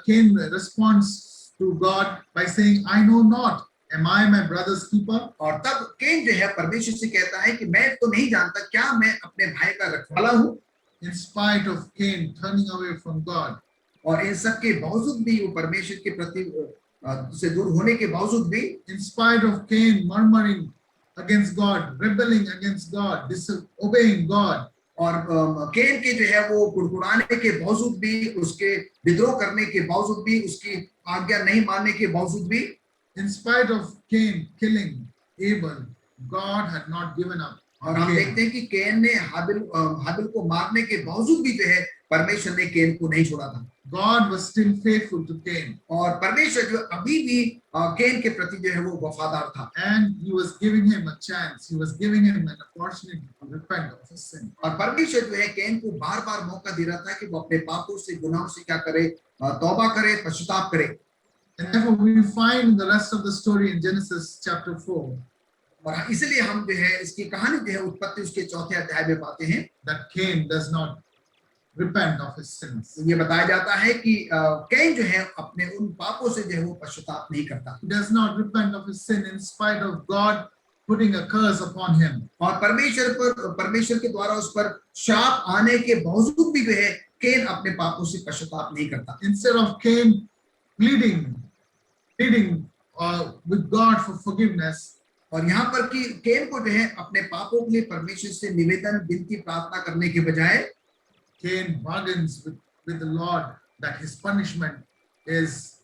Cain responds to God by saying, I know not. Am I my brother's keeper? और तब कैन जो है परमेश्वर से कहता है कि मैं तो नहीं जानता, क्या मैं अपने भाई का रखवाला हूँ। In spite of Cain turning away from God, और इन सब के बावजूद भी वो परमेश्वर के प्रति से दूर होने के बावजूद भी, in spite of Cain murmuring against God, rebelling against God, disobeying God, और कैन के जो है वो कुड़कुड़ाने के बावजूद भी, उसके विद्रोह करने के बावजूद भी, उसकी आज्ञा नहीं मानने के बावजूद भी, in spite of Cain killing Abel, God had not given up. और हम देखते हैं कि कैन ने हाबिल को मारने के बावजूद भी जो है परमेश्वर ने कैन को नहीं छोड़ा था। God was still faithful to Cain. और परमेश्वर जो अभी भी कैन के प्रति जो है वो वफादार था। And he was giving him a chance. He was giving him an opportunity to repent of his sin. और परमेश्वर जो है कैन को बार-बार मौका दे रहा था कि वो अपने पापों से, गुनाहों से क्या करे, तौबा करे, पश्चाताप करे। And therefore we find the rest of the story in Genesis chapter 4. और इसलिए हम जो है इसकी कहानी जो है उत्पत्ति उसके 4 अध्याय में पाते हैं that Cain does not repent of his sins. ये बताया जाता है कि कैन जो है अपने उन पापों से जो है वो पश्चाताप नहीं करता। He does not repent of his sin in spite of God putting a curse upon him. और परमेश्वर के द्वारा उस पर शाप आने के बावजूद भी जो है कैन अपने पापों से पश्चाताप नहीं करता। Instead of Cain pleading with God for forgiveness, और यहाँ पर कि कैन को जो है अपने पापों के लिए परमेश्वर से निवेदन, विनती, प्रार्थना करने के बजाय Cain bargains with the Lord that his punishment is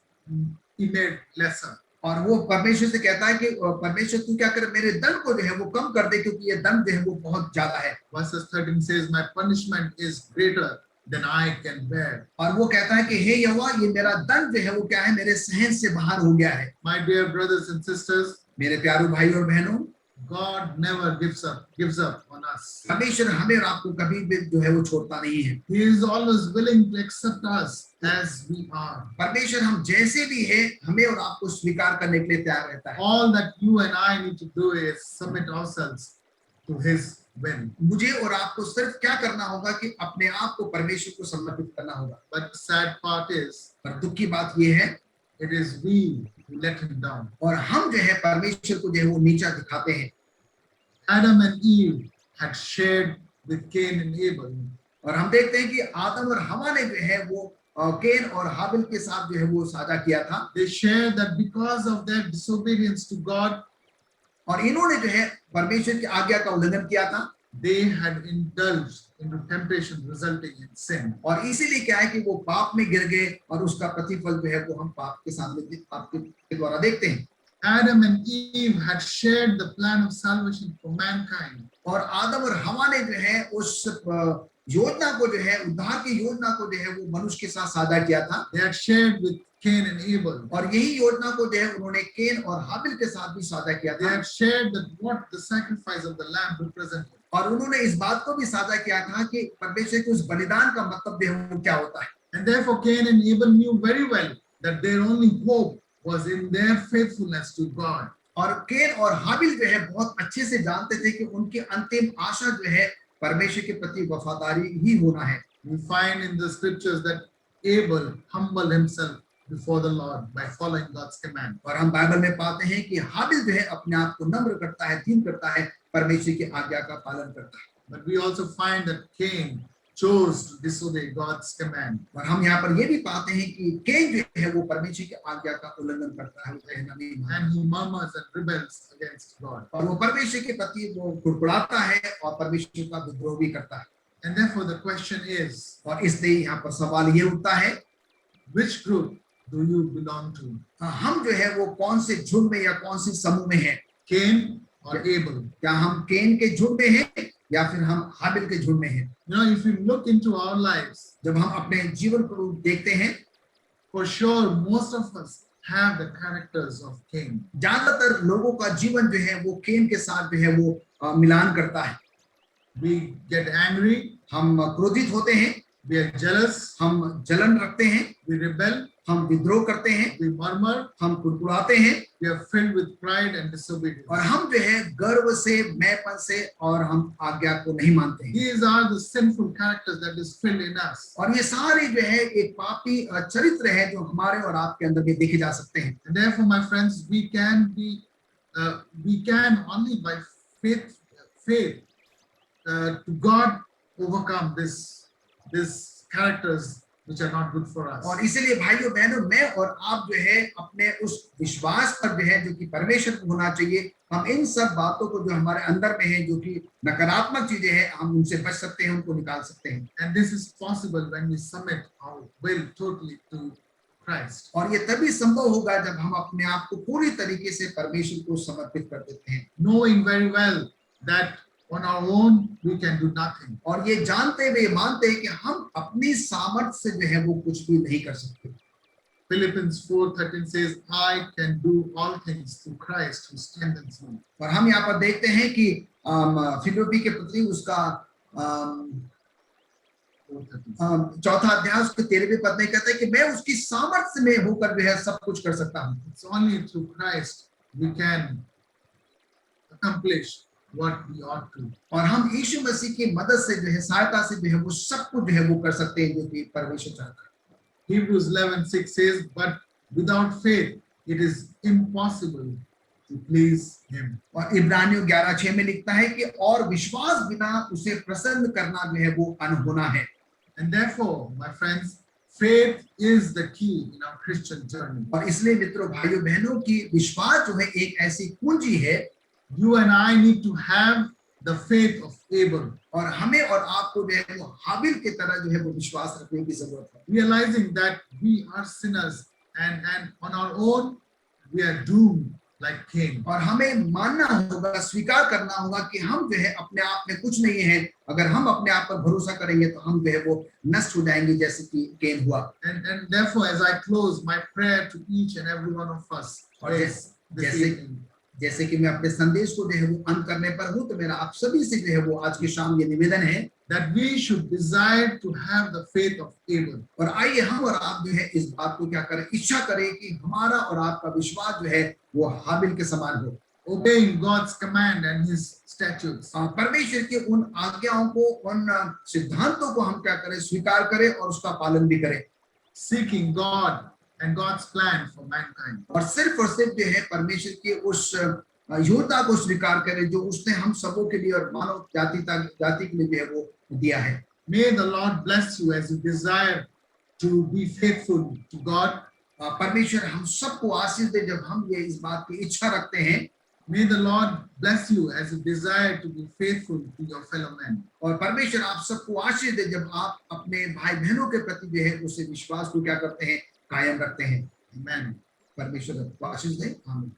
made lesser. और वो परमेश्वर से कहता है कि परमेश्वर तू क्या करे, मेरे दंड को जो है वो कम कर दे, क्योंकि ये दंड जो है वो बहुत ज्यादा है। Verse 13 says, my punishment is greater than I can bear. और वो कहता है कि हे यहोवा, ये मेरा दंड जो है वो क्या है, मेरे सहन से बाहर हो गया है। My dear brothers and sisters, मेरे प्यारे भाई और बहनों, God never gives up on us. परमेश्वर हमें और आपको कभी भी जो है वो छोड़ता नहीं है। He is always willing to accept us as we are. परमेश्वर हम जैसे भी हैं हमें और आपको स्वीकार करने के लिए तैयार रहता है। All that you and I need to do is submit ourselves to His will. मुझे और आपको सिर्फ क्या करना होगा कि अपने आप को परमेश्वर को समर्पित करना होगा। But the sad part is, पर दुख की बात ये है, it is we who let him down. और हम जो है परमेश्वर को जो है वो नीचा दिखाते हैं। Adam and Eve had shared with Cain and Abel. और हम देखते हैं कि आदम और हवा ने जो है वो कैन और हाबिल के साथ जो है वो साझा किया था। They shared that because of their disobedience to God, और इन्होंने जो है परमेश्वर की आज्ञा का उल्लंघन किया था। they had indulged into temptation resulting in sin. और इसीलिए क्या है कि वो पाप में गिर गए और उसका प्रतिफल जो है वो हम पाप के सामने आपके द्वारा देखते हैं। Adam and Eve had shared the plan of salvation for mankind. और आदम और हवा ने जो है उस योजना को जो है, उद्धार की योजना को जो है वो मनुष्य के साथ साझा किया था। They had shared with Cain and Abel. और यही योजना को जो है उन्होंने कैन और हाबिल के साथ भी साझा किया They था। had shared that what the sacrifice of the lamb represented. और उन्होंने इस बात को भी साझा किया था कि परमेश्वर के उस बलिदान का मतलब जो है वो क्या होता है। And therefore Cain and Abel knew very well that their only hope was in their faithfulness to God. और कैन और हाबिल जो है बहुत अच्छे से जानते थे कि उनकी अंतिम आशा जो है परमेश्वर के प्रति वफादारी ही होना है। We find in the scriptures that Abel humbled himself before the Lord by following God's command. और हम बाइबल में पाते हैं कि हाबिल जो है अपने आप को नम्र करता है, दीन करता है, परमेश्वर की आज्ञा का पालन करता है। But we also find that Cain chose to disobey God's command. और हम यहाँ पर ये भी पाते हैं कि कैन जो है वो परमेश्वर की आज्ञा का उल्लंघन करता है, वो कहना नहीं मानता। And he murmurs and rebels against God. और वो परमेश्वर के प्रति वो कुड़कुड़ाता है और परमेश्वर का विद्रोह भी करता है। And therefore the question is, और इसलिए यहाँ पर सवाल ये उठता है, which group do you belong to? हम जो है वो कौन से झुंड में या कौन से समूह में हैं? Cain or Abel? क्या हम केन के झुंड में हैं या फिर हम हाबिल के झुंड में हैं? You know, if you look into our lives, जब हम अपने जीवन को देखते हैं, for sure most of us have the characters of Cain. ज्यादातर लोगों का जीवन जो है वो केन के साथ जो है वो मिलान करता है। We get angry, हम क्रोधित होते हैं, we are jealous, हम जलन रखते हैं, we rebel, हम विद्रोह करते हैं, we murmur, हम कुड़कुड़ाते हैं, we are filled with pride and disobedience. और हम जो है गर्व से, मैंपन से और हम आज्ञा को नहीं मानते हैं। These are the sinful characters that is filled in us. और ये सारे जो है एक पापी चरित्र है जो हमारे और आपके अंदर भी देखे जा सकते हैं। And therefore, my friends, we can only by faith to God overcome this characters which are not good for us. और इसीलिए भाइयों बहनों, मैं और आप जो है अपने उस विश्वास पर जो है जो कि परमेश्वर को होना चाहिए, हम इन सब बातों को जो हमारे अंदर में है जो कि नकारात्मक चीजें हैं, हम उनसे बच सकते हैं, उनको निकाल सकते हैं। And this is possible when we submit our will totally to Christ. और ये तभी संभव होगा जब हम अपने आप को पूरी तरीके से परमेश्वर को समर्पित कर देते हैं, knowing very well that on our own we can do nothing. और ये जानते हुए मानते हैं कि हम अपनी सामर्थ्य से जो है वो कुछ भी नहीं कर सकते। Philippians 4:13 says, I can do all things through Christ who strengthens me. और हम यहाँ पर देखते हैं कि फिलिप्पी के पत्री उसका चौथा अध्याय उसके 13वें पद में कहता है कि मैं उसकी सामर्थ्य में होकर जो है सब कुछ कर सकता हूँ। It's only through Christ we can accomplish what we ought to. और हम यीशु मसीह की मदद से जो है, सहायता से जो है वो सब कुछ जो है वो कर सकते हैं जो कि परमेश्वर चाहता है। Hebrews 11:6 says, but without faith it is impossible to please him. और इब्रानियों 11:6 में लिखता है कि और विश्वास बिना उसे प्रसन्न करना जो है वो अनहोना है। And therefore, my friends, faith is the key in our Christian journey. और इसलिए मित्रों, भाइयों बहनों, की विश्वास जो है एक ऐसी कुंजी है। You and I need to have the faith of Abel. और हमें और आपको जो है वो हाबिल की तरह जो है वो विश्वास रखने की जरूरत है। Realizing that we are sinners and on our own we are doomed like Cain. और हमें मानना होगा, स्वीकार करना होगा कि हम जो है अपने आप में कुछ नहीं है। अगर हम अपने आप पर भरोसा करेंगे तो हम जो है वो नष्ट हो जाएंगे जैसे कि केन हुआ। And therefore, as I close, my prayer to each and every one of us is this evening. जैसे कि मैं अपने संदेश को जो है वो अंत करने पर हूँ, तो मेरा आप सभी से जो है वो आज की शाम ये निवेदन है that we should desire to have the faith of Abel. और आइए हम और आप जो है इस बात को क्या करें, इच्छा करें कि हमारा और आपका विश्वास जो है वो हाबिल के समान हो। Obeying God's command and His statutes. परमेश्वर के उन आज्ञाओं को, उन सिद्धांतों को हम क्या करें, स्वीकार करें और उसका पालन भी करें। Seeking God and God's plan for mankind. और सिर्फ जो है परमेश्वर की उस योजना को स्वीकार करें जो उसने हम सबों के लिए और मानव जाति के लिए जो है वो दिया है। May the Lord bless you as you desire to be faithful to God. परमेश्वर हम सबको आशीष दे जब हम ये इस बात की इच्छा रखते हैं। May the Lord bless you as you desire to be faithful to your fellow men. और परमेश्वर आप सबको आशीष दे जब आप अपने भाई बहनों के प्रति जो है उसे विश्वास को क्या करते हैं, कायम रखते हैं। Amen. परमेश्वर आपको आशीष दे। आमीन।